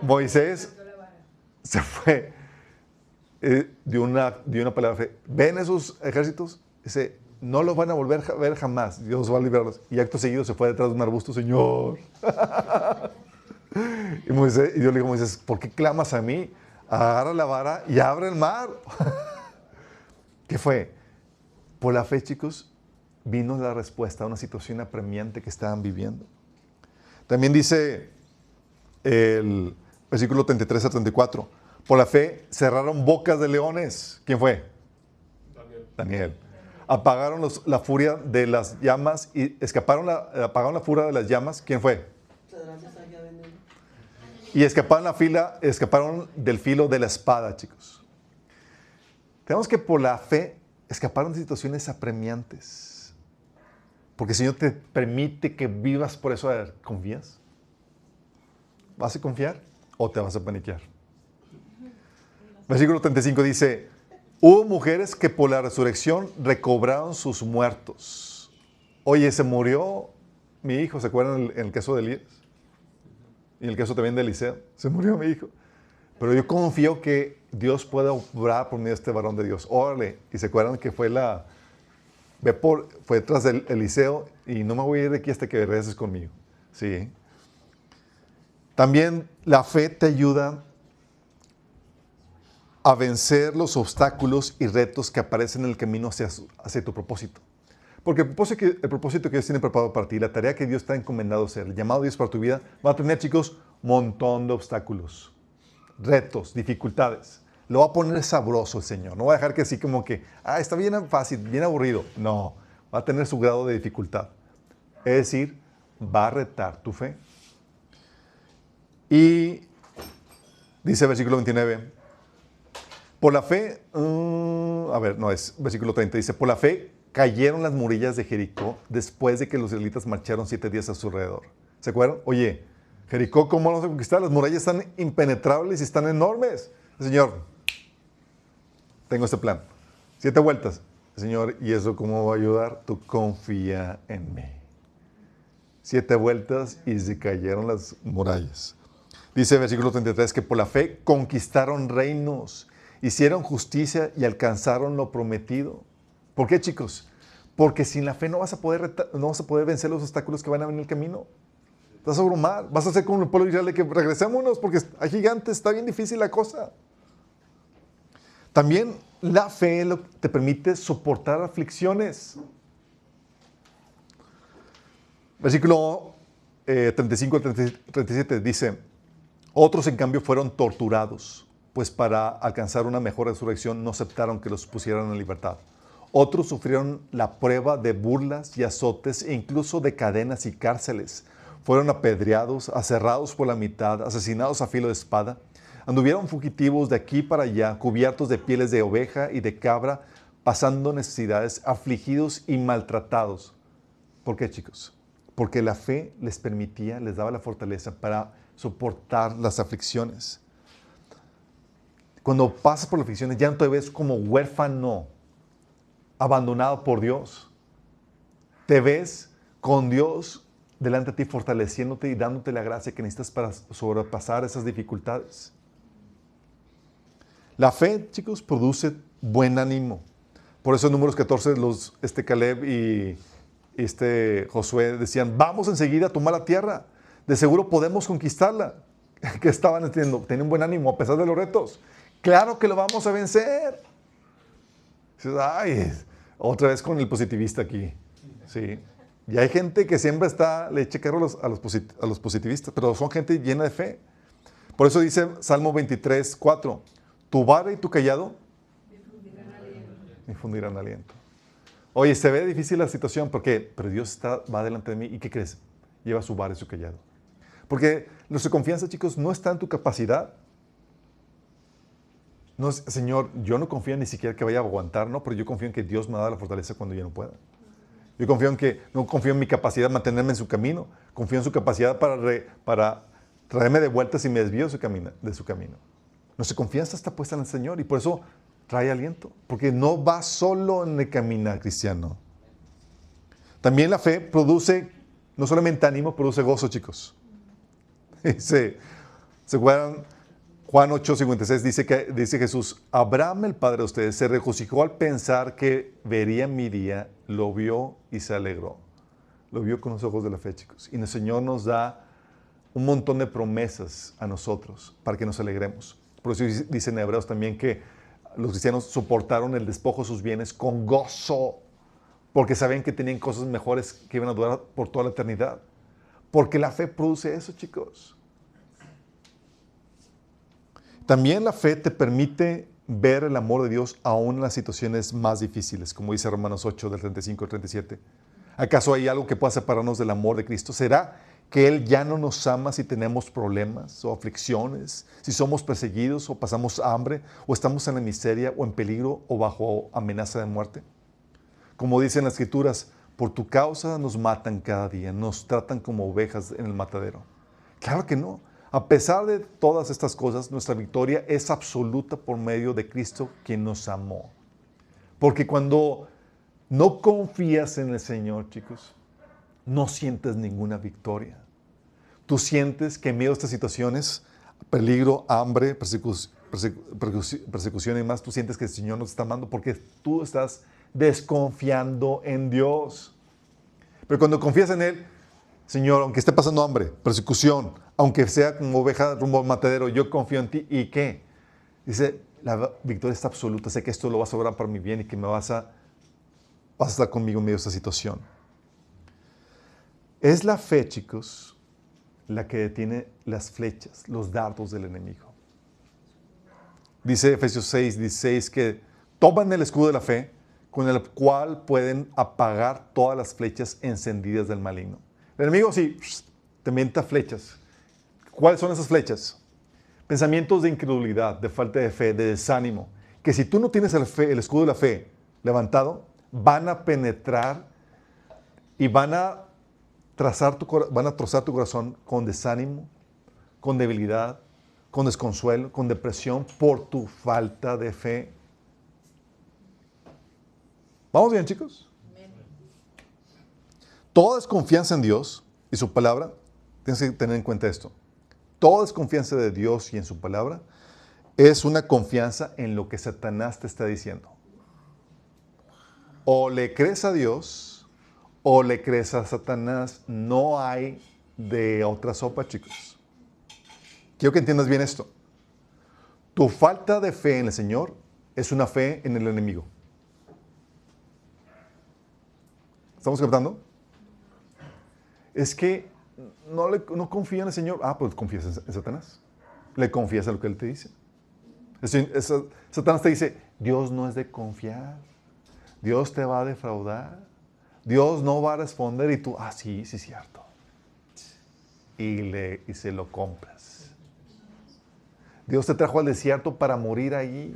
Moisés se fue, dio una palabra de fe. ¿Ven esos ejércitos? Dice, no los van a volver a ver jamás. Dios va a librarlos. Y acto seguido se fue detrás de un arbusto, Señor. Y Dios le dijo a Moisés, ¿por qué clamas a mí? Agarra la vara y abre el mar. ¿Qué fue? Por la fe, chicos, vino la respuesta a una situación apremiante que estaban viviendo. También dice el versículo 33 a 34, por la fe cerraron bocas de leones. ¿Quién fue? Daniel. Apagaron la furia de las llamas y apagaron la furia de las llamas. ¿Quién fue? Y escaparon del filo de la espada, chicos. Tenemos que por la fe escaparon de situaciones apremiantes. Porque el Señor te permite que vivas por eso. ¿Confías? ¿Vas a confiar o te vas a paniquear? Versículo 35 dice, hubo mujeres que por la resurrección recobraron sus muertos. Oye, se murió mi hijo, ¿se acuerdan en el caso de Elías? Y en el caso también de Eliseo, se murió mi hijo. Pero yo confío que Dios pueda obrar por medio de este varón de Dios. Órale, y se acuerdan que fue tras de Eliseo y no me voy a ir de aquí hasta que regreses conmigo. Sí. También la fe te ayuda a vencer los obstáculos y retos que aparecen en el camino hacia tu propósito. Porque el propósito que Dios tiene preparado para ti, la tarea que Dios te ha encomendado hacer, el llamado de Dios para tu vida, va a tener, chicos, un montón de obstáculos, retos, dificultades. Lo va a poner sabroso el Señor. No va a dejar que así como que, está bien fácil, bien aburrido. No, va a tener su grado de dificultad. Es decir, va a retar tu fe. Y dice el versículo 29, por la fe, es versículo 30, dice, por la fe cayeron las murallas de Jericó después de que los israelitas marcharon 7 días a su alrededor. ¿Se acuerdan? Oye, Jericó, ¿cómo vamos a conquistar? Las murallas están impenetrables y están enormes. Señor, tengo este plan. 7 vueltas. Señor, ¿y eso cómo va a ayudar? Tú confía en mí. 7 vueltas y se cayeron las murallas. Dice el versículo 33 que por la fe conquistaron reinos, hicieron justicia y alcanzaron lo prometido. ¿Por qué, chicos? Porque sin la fe no vas a poder vencer los obstáculos que van a venir en el camino. Te vas a abrumar. Vas a ser como el pueblo de Israel de que regresémonos porque hay gigantes, está bien difícil la cosa. También la fe te permite soportar aflicciones. Versículo 35 al 37 dice, otros en cambio fueron torturados, pues para alcanzar una mejor resurrección no aceptaron que los pusieran en libertad. Otros sufrieron la prueba de burlas y azotes e incluso de cadenas y cárceles. Fueron apedreados, aserrados por la mitad, asesinados a filo de espada. Anduvieron fugitivos de aquí para allá, cubiertos de pieles de oveja y de cabra, pasando necesidades, afligidos y maltratados. ¿Por qué, chicos? Porque la fe les permitía, les daba la fortaleza para soportar las aflicciones. Cuando pasas por las aflicciones, ya no te ves como huérfano, abandonado por Dios. Te ves con Dios delante de ti, fortaleciéndote y dándote la gracia que necesitas para sobrepasar esas dificultades. La fe, chicos, produce buen ánimo. Por eso en Números 14, Caleb y Josué decían, vamos enseguida a tomar la tierra. De seguro podemos conquistarla. ¿Qué estaban entendiendo? Tenían buen ánimo a pesar de los retos. Claro que lo vamos a vencer. Dices, ay, otra vez con el positivista aquí. Sí. Y hay gente que siempre le echa carro a los positivistas, pero son gente llena de fe. Por eso dice Salmo 23, 4, tu vara y tu callado infundirán aliento. Oye, se ve difícil la situación, ¿por qué? Pero Dios va delante de mí y ¿qué crees? Lleva su vara y su callado. Porque nuestra confianza, chicos, no está en tu capacidad. No, Señor, yo no confío ni siquiera que vaya a aguantar, ¿no? Pero yo confío en que Dios me da la fortaleza cuando yo no pueda. Yo no confío en mi capacidad de mantenerme en su camino. Confío en su capacidad para traerme de vuelta si me desvío de su camino. Nuestra confianza está puesta en el Señor y por eso trae aliento. Porque no va solo en el caminar cristiano. También la fe produce, no solamente ánimo, produce gozo, chicos. ¿Se acuerdan? Juan 8:56 dice Jesús, Abraham, el padre de ustedes, se regocijó al pensar que vería mi día, lo vio y se alegró. Lo vio con los ojos de la fe, chicos. Y el Señor nos da un montón de promesas a nosotros para que nos alegremos. Por eso dice en Hebreos también que los cristianos soportaron el despojo de sus bienes con gozo, porque sabían que tenían cosas mejores que iban a durar por toda la eternidad. Porque la fe produce eso, chicos. También la fe te permite ver el amor de Dios aún en las situaciones más difíciles, como dice Romanos 8, del 35 al 37. ¿Acaso hay algo que pueda separarnos del amor de Cristo? ¿Será que Él ya no nos ama si tenemos problemas o aflicciones, si somos perseguidos o pasamos hambre, o estamos en la miseria o en peligro o bajo amenaza de muerte? Como dicen las Escrituras, por tu causa nos matan cada día, nos tratan como ovejas en el matadero. Claro que no. A pesar de todas estas cosas, nuestra victoria es absoluta por medio de Cristo, quien nos amó. Porque cuando no confías en el Señor, chicos, no sientes ninguna victoria. Tú sientes que en medio de estas situaciones, peligro, hambre, persecución y más, tú sientes que el Señor nos está amando porque tú estás desconfiando en Dios. Pero cuando confías en Él, Señor, aunque esté pasando hambre, persecución, aunque sea como oveja rumbo al matadero, yo confío en ti. ¿Y qué? Dice, la victoria está absoluta. Sé que esto lo vas a obrar para mi bien y que vas a estar conmigo en medio de esta situación. Es la fe, chicos, la que detiene las flechas, los dardos del enemigo. Dice Efesios 6:16 que toman el escudo de la fe, con el cual pueden apagar todas las flechas encendidas del maligno. El enemigo sí, te menta flechas. ¿Cuáles son esas flechas? Pensamientos de incredulidad, de falta de fe, de desánimo, que si tú no tienes el escudo de la fe levantado, van a penetrar y van a trozar tu corazón con desánimo, con debilidad, con desconsuelo, con depresión por tu falta de fe. ¿Vamos bien, chicos? Toda desconfianza en Dios y su palabra, tienes que tener en cuenta esto. Toda desconfianza de Dios y en su palabra es una confianza en lo que Satanás te está diciendo. O le crees a Dios o le crees a Satanás. No hay de otra sopa, chicos. Quiero que entiendas bien esto. Tu falta de fe en el Señor es una fe en el enemigo. ¿Estamos captando? Es que no confía en el Señor. Pues confías en Satanás. Le confías a lo que Él te dice. Satanás te dice, Dios no es de confiar. Dios te va a defraudar. Dios no va a responder. Y tú, sí, cierto. Y se lo compras. Dios te trajo al desierto para morir allí.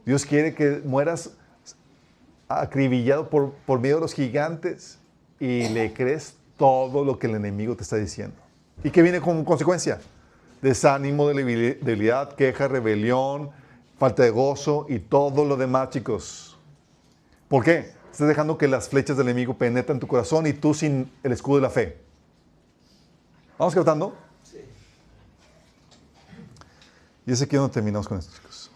Dios quiere que mueras acribillado por medio de los gigantes y le crees todo lo que el enemigo te está diciendo. ¿Y qué viene como consecuencia? Desánimo, debilidad, queja, rebelión, falta de gozo y todo lo demás, chicos. ¿Por qué? Estás dejando que las flechas del enemigo penetren tu corazón y tú sin el escudo de la fe. ¿Vamos captando? Sí. Y es aquí donde terminamos con esto, chicos.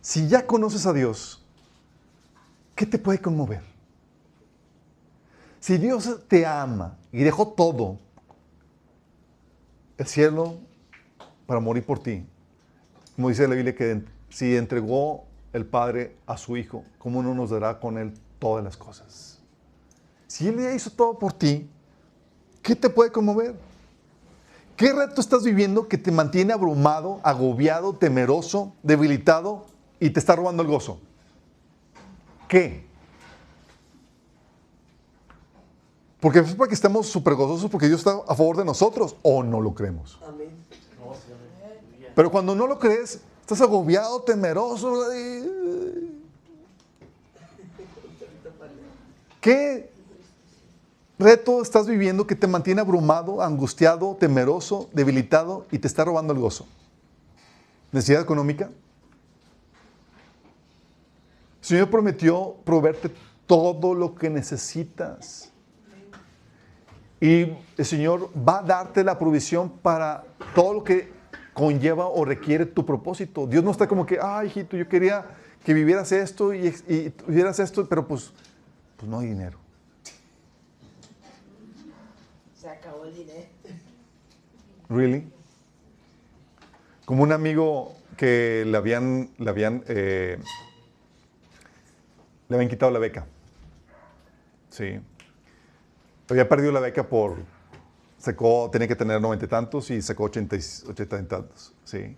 Si ya conoces a Dios, ¿qué te puede conmover? Si Dios te ama y dejó todo, el cielo, para morir por ti, como dice la Biblia, que si entregó el Padre a su Hijo, ¿cómo no nos dará con Él todas las cosas? Si Él ya hizo todo por ti, ¿qué te puede conmover? ¿Qué reto estás viviendo que te mantiene abrumado, agobiado, temeroso, debilitado y te está robando el gozo? ¿Qué? Porque es para que estemos súper gozosos porque Dios está a favor de nosotros o no lo creemos. Amén. Pero cuando no lo crees, estás agobiado, temeroso. ¿Qué reto estás viviendo que te mantiene abrumado, angustiado, temeroso, debilitado y te está robando el gozo? ¿Necesidad económica? El Señor prometió proveerte todo lo que necesitas. Y el Señor va a darte la provisión para todo lo que conlleva o requiere tu propósito. Dios no está como que, ay, hijito, yo quería que vivieras esto y tuvieras esto, pero pues no hay dinero. Se acabó el dinero. ¿Really? Como un amigo que le habían quitado la beca. Sí. Había perdido la beca tenía que tener 90 y tantos y sacó 80 y tantos. Sí.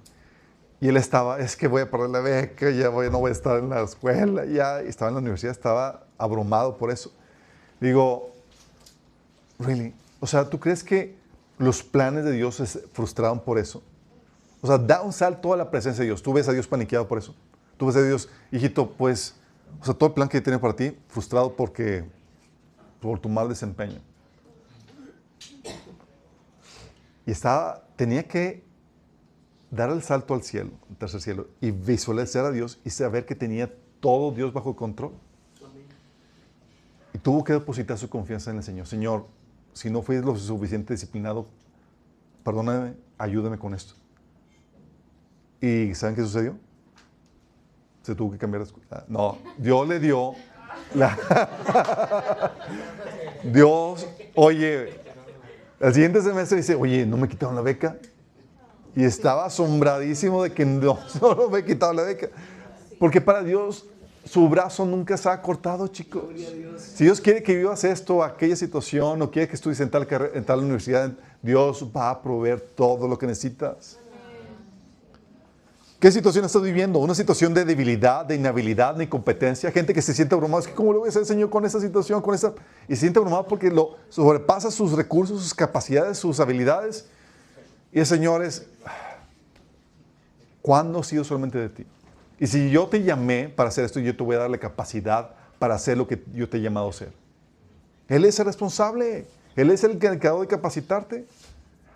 Y él estaba, es que voy a perder la beca, no voy a estar en la escuela, ya estaba en la universidad, estaba abrumado por eso. Digo, ¿really? O sea, ¿tú crees que los planes de Dios se frustraron por eso? O sea, da un salto a la presencia de Dios. Tú ves a Dios paniqueado por eso. Tú ves a Dios, hijito, pues, o sea, todo el plan que tiene para ti, frustrado por tu mal desempeño. Y tenía que dar el salto al cielo, al tercer cielo, y visualizar a Dios y saber que tenía todo Dios bajo control. Y tuvo que depositar su confianza en el Señor. Señor, si no fui lo suficiente disciplinado, perdóname, ayúdame con esto. ¿Y saben qué sucedió? Se tuvo que cambiar de escuela. No, Dios le dio Dios, oye, al siguiente semestre dice, oye, ¿no me quitaron la beca? Y estaba asombradísimo de que no me he quitado la beca. Porque para Dios, su brazo nunca se ha cortado, chicos. Si Dios quiere que vivas esto, aquella situación, o quiere que estudies en tal universidad, Dios va a proveer todo lo que necesitas. ¿Qué situación estás viviendo? ¿Una situación de debilidad, de inhabilidad, de incompetencia? Gente que se siente abrumada. Es que ¿cómo lo voy a hacer, Señor, con esa situación? Y se siente abrumado porque lo sobrepasa sus recursos, sus capacidades, sus habilidades. Y el Señor es, ¿cuándo ha sido solamente de ti? Y si yo te llamé para hacer esto, yo te voy a dar la capacidad para hacer lo que yo te he llamado a hacer. Él es el responsable. Él es el encargado de capacitarte.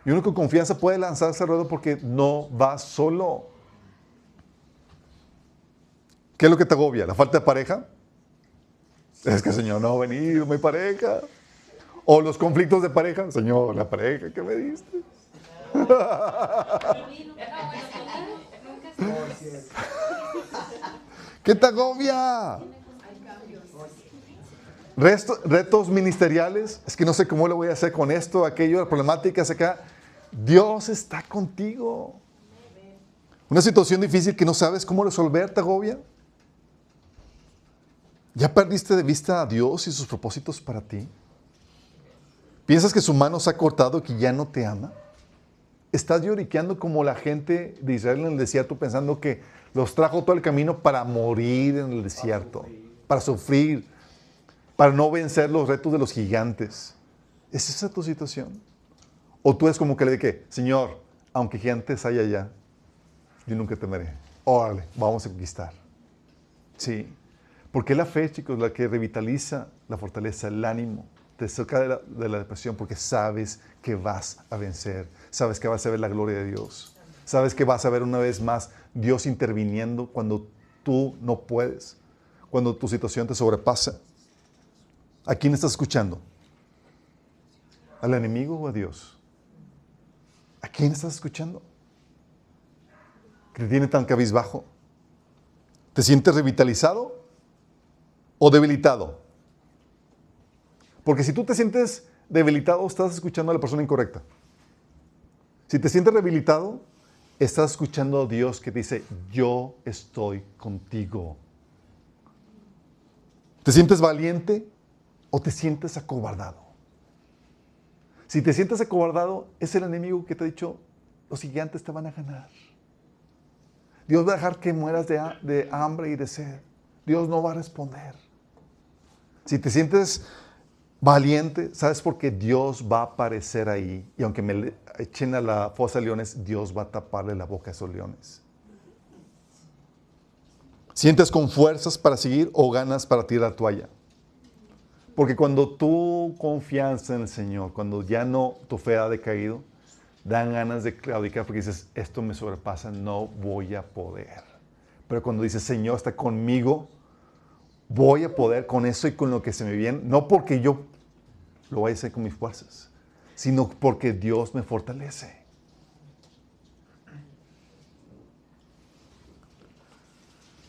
Y uno con confianza puede lanzarse al ruedo porque no va solo. ¿Qué es lo que te agobia? ¿La falta de pareja? Es que, Señor, no ha venido mi pareja. O los conflictos de pareja. Señor, la pareja que me diste. ¿Qué te agobia? Retos ministeriales. Es que no sé cómo lo voy a hacer con esto, aquello, la problemática es acá. Dios está contigo. Una situación difícil que no sabes cómo resolver, ¿te agobia? ¿Ya perdiste de vista a Dios y sus propósitos para ti? ¿Piensas que su mano se ha cortado y que ya no te ama? ¿Estás lloriqueando como la gente de Israel en el desierto pensando que los trajo todo el camino para morir en el desierto, para sufrir, para no vencer los retos de los gigantes? ¿Es esa tu situación? ¿O tú eres como que le dije, Señor, aunque gigantes haya allá, yo nunca temeré. Órale, vamos a conquistar. Sí. Porque la fe, chicos, la que revitaliza, la fortaleza, el ánimo, te saca de la depresión porque sabes que vas a vencer, sabes que vas a ver la gloria de Dios, sabes que vas a ver una vez más Dios interviniendo cuando tú no puedes, cuando tu situación te sobrepasa. ¿A quién estás escuchando? ¿Al enemigo o a Dios? ¿A quién estás escuchando? ¿Que te tiene tan cabizbajo? ¿Te sientes revitalizado o debilitado? Porque si tú te sientes debilitado, estás escuchando a la persona incorrecta. Si te sientes debilitado, estás escuchando a Dios que dice, yo estoy contigo. ¿Te sientes valiente o te sientes acobardado? Si te sientes acobardado, es el enemigo que te ha dicho, los gigantes te van a ganar. Dios va a dejar que mueras de hambre y de sed. Dios no va a responder. Si te sientes valiente, ¿sabes por qué? Dios va a aparecer ahí. Y aunque me echen a la fosa de leones, Dios va a taparle la boca a esos leones. ¿Sientes con fuerzas para seguir o ganas para tirar la toalla? Porque cuando tu confianza en el Señor, cuando ya no, tu fe ha decaído, dan ganas de claudicar porque dices, esto me sobrepasa, no voy a poder. Pero cuando dices, Señor está conmigo, voy a poder con eso y con lo que se me viene, no porque yo lo vaya a hacer con mis fuerzas, sino porque Dios me fortalece.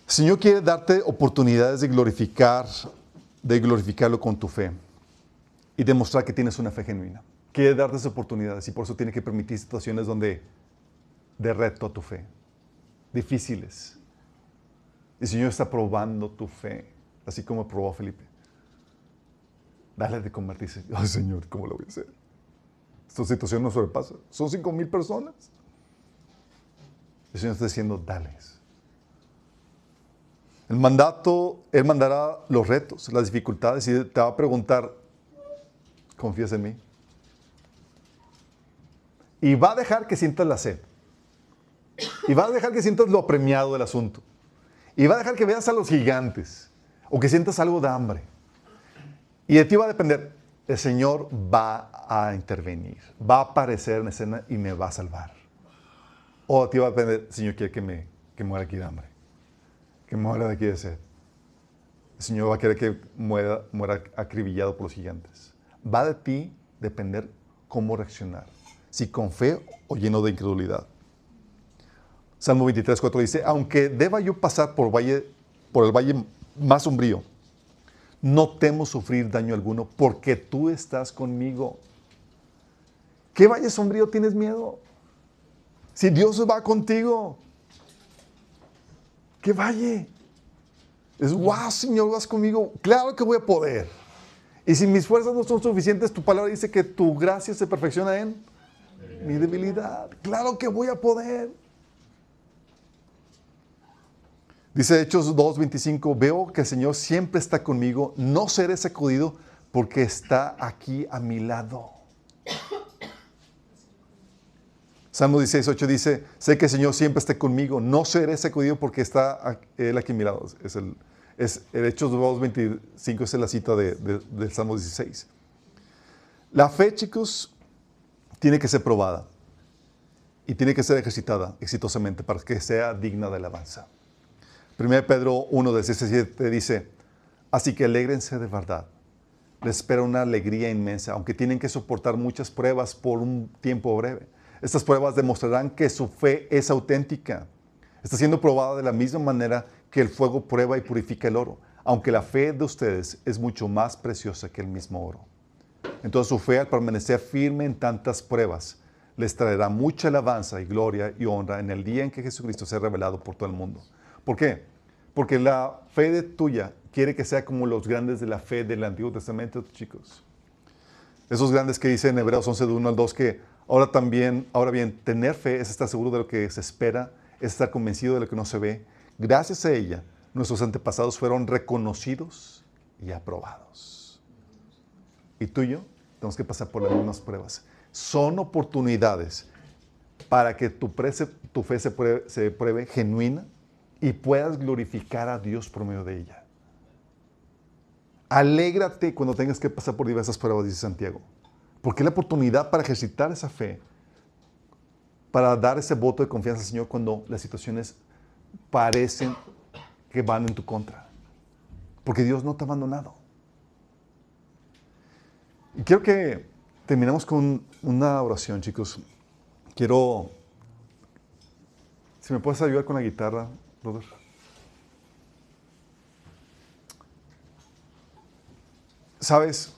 El Señor quiere darte oportunidades de glorificarlo con tu fe y demostrar que tienes una fe genuina. Quiere darte esas oportunidades y por eso tiene que permitir situaciones de reto a tu fe, difíciles. El Señor está probando tu fe, así como probó a Felipe. Dale de convertirse. Ay, Señor, ¿cómo lo voy a hacer? Esta situación no sobrepasa. Son 5,000 personas. El Señor está diciendo, dales. El mandato, Él mandará los retos, las dificultades y te va a preguntar, ¿confías en mí? Y va a dejar que sientas la sed. Y va a dejar que sientas lo apremiado del asunto. Y va a dejar que veas a los gigantes. O que sientas algo de hambre. Y de ti va a depender. El Señor va a intervenir. Va a aparecer en escena y me va a salvar. O de ti va a depender. El Señor quiere que muera aquí de hambre. Que muera de aquí de sed. El Señor va a querer que muera acribillado por los gigantes. Va de ti depender cómo reaccionar. Si con fe o lleno de incredulidad. Salmo 23:4 dice, aunque deba yo pasar por el valle más sombrío, no temo sufrir daño alguno porque tú estás conmigo. ¿Qué valle sombrío tienes miedo? Si Dios va contigo. ¿Qué valle? Es, wow, Señor, vas conmigo. Claro que voy a poder. Y si mis fuerzas no son suficientes, tu palabra dice que tu gracia se perfecciona en mi debilidad. Claro que voy a poder. Dice Hechos 2:25, veo que el Señor siempre está conmigo, no seré sacudido porque está aquí a mi lado. Salmo 16:8 dice, sé que el Señor siempre está conmigo, no seré sacudido porque está Él aquí a mi lado. El Hechos 2:25 es la cita del Salmo 16. La fe, chicos, tiene que ser probada y tiene que ser ejercitada exitosamente para que sea digna de alabanza. 1 Pedro 1:17 dice, así que alégrense de verdad. Les espera una alegría inmensa, aunque tienen que soportar muchas pruebas por un tiempo breve. Estas pruebas demostrarán que su fe es auténtica. Está siendo probada de la misma manera que el fuego prueba y purifica el oro, aunque la fe de ustedes es mucho más preciosa que el mismo oro. Entonces su fe, al permanecer firme en tantas pruebas, les traerá mucha alabanza y gloria y honra en el día en que Jesucristo sea revelado por todo el mundo. ¿Por qué? Porque la fe tuya quiere que sea como los grandes de la fe del Antiguo Testamento, chicos. Esos grandes que dicen en Hebreos 11, 1 al 2, que ahora bien, tener fe es estar seguro de lo que se espera, es estar convencido de lo que no se ve. Gracias a ella, nuestros antepasados fueron reconocidos y aprobados. Y tú y yo tenemos que pasar por las mismas pruebas. Son oportunidades para que tu fe se pruebe genuina y puedas glorificar a Dios por medio de ella. Alégrate cuando tengas que pasar por diversas pruebas, dice Santiago. Porque es la oportunidad para ejercitar esa fe, para dar ese voto de confianza al Señor cuando las situaciones parecen que van en tu contra. Porque Dios no te ha abandonado. Y quiero que terminemos con una oración, chicos. Quiero, si me puedes ayudar con la guitarra, brother. ¿Sabes?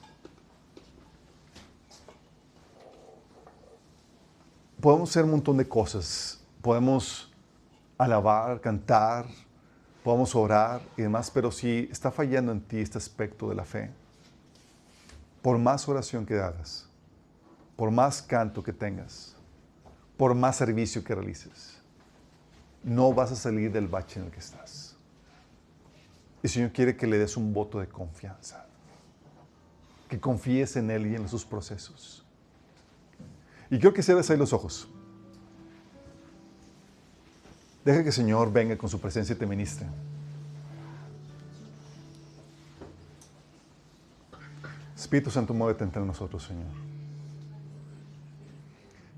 Podemos hacer un montón de cosas. Podemos alabar, cantar, podemos orar y demás, pero si está fallando en ti este aspecto de la fe, por más oración que hagas, por más canto que tengas, por más servicio que realices, no vas a salir del bache en el que estás. Y el Señor quiere que le des un voto de confianza, que confíes en Él y en sus procesos. Y quiero que cierres ahí los ojos. Deja que el Señor venga con su presencia y te ministre. Espíritu Santo, muévete entre nosotros, Señor.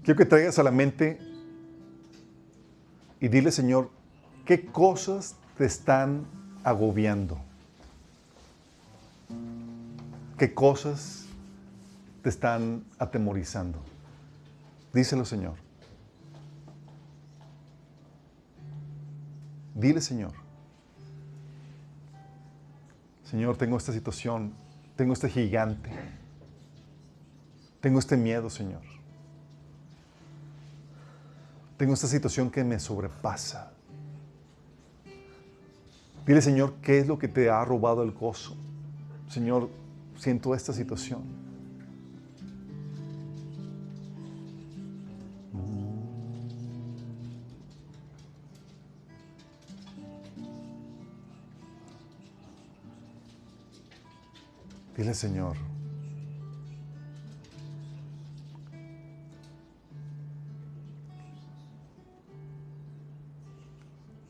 Quiero que traigas a la mente y dile, Señor, qué cosas te están agobiando. ¿Qué cosas te están atemorizando? Díselo, Señor. Dile, Señor. Señor, tengo esta situación, tengo este gigante, tengo este miedo, Señor. Tengo esta situación que me sobrepasa. Dile, Señor, ¿qué es lo que te ha robado el gozo? Señor, siento esta situación. Dile, Señor.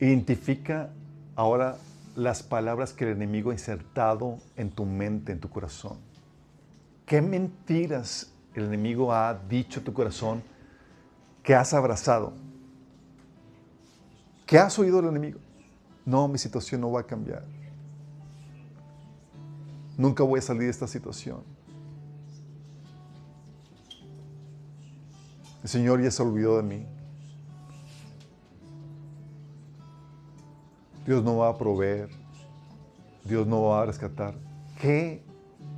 Identifica ahora las palabras que el enemigo ha insertado en tu mente, en tu corazón. ¿Qué mentiras el enemigo ha dicho a tu corazón que has abrazado? ¿Qué has oído del enemigo? No, mi situación no va a cambiar. Nunca voy a salir de esta situación. El Señor ya se olvidó de mí. Dios no va a proveer. Dios no va a rescatar. ¿Qué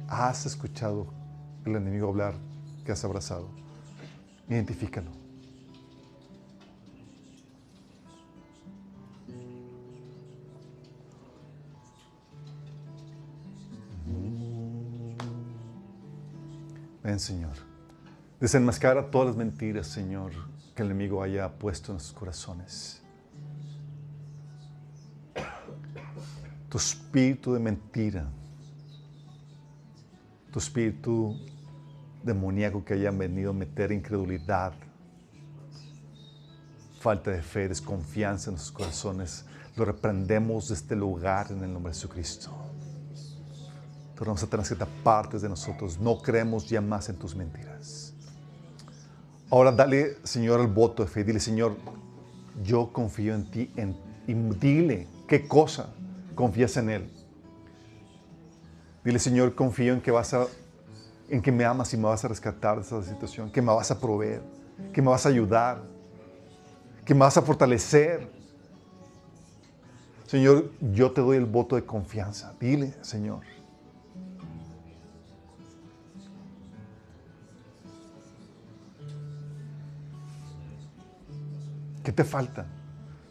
has escuchado el enemigo hablar que has abrazado? Identifícalo. Ven, Señor. Desenmascara todas las mentiras, Señor, que el enemigo haya puesto en sus corazones. Tu espíritu de mentira, tu espíritu demoníaco que hayan venido a meter incredulidad, falta de fe, desconfianza en sus corazones, lo reprendemos de este lugar en el nombre de Jesucristo. Tornamos a Satanás que te apartes de nosotros. No creemos ya más en tus mentiras. Ahora dale, Señor, el voto de fe. Dile, Señor, yo confío en ti. Y dile qué cosa confías en Él. Dile, Señor, confío en que me amas y me vas a rescatar de esta situación, que me vas a proveer, que me vas a ayudar, que me vas a fortalecer. Señor, yo te doy el voto de confianza. Dile, Señor. ¿Qué te falta?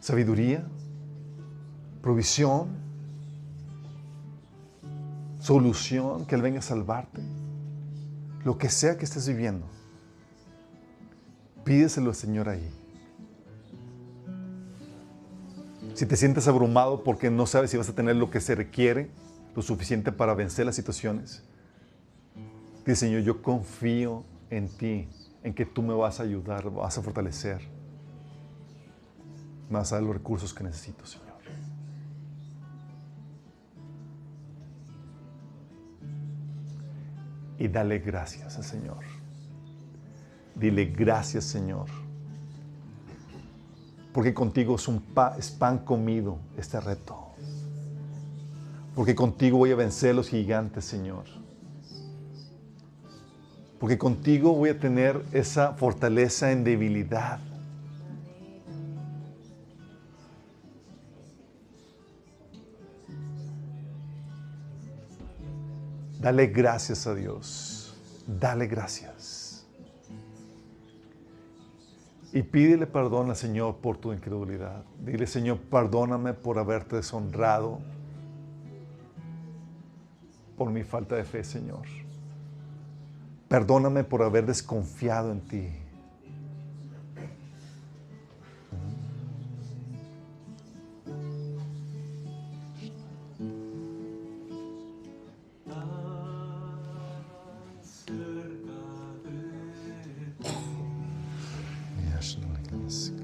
¿Sabiduría? ¿Provisión? ¿Solución? ¿Que Él venga a salvarte? Lo que sea que estés viviendo, pídeselo al Señor ahí. Si te sientes abrumado porque no sabes si vas a tener lo que se requiere, lo suficiente para vencer las situaciones, dile, Señor, yo confío en ti, en que tú me vas a ayudar, me vas a fortalecer. Me vas a dar los recursos que necesito, Señor. y dale gracias al Señor. Dile gracias, Señor, porque contigo es pan comido este reto. Porque contigo voy a vencer los gigantes, Señor. Porque contigo voy a tener esa fortaleza en debilidad. Dale gracias a Dios. Dale gracias. Y pídele perdón al Señor por tu incredulidad. Dile, Señor, perdóname por haberte deshonrado, por mi falta de fe, Señor. Perdóname por haber desconfiado en ti. Yes,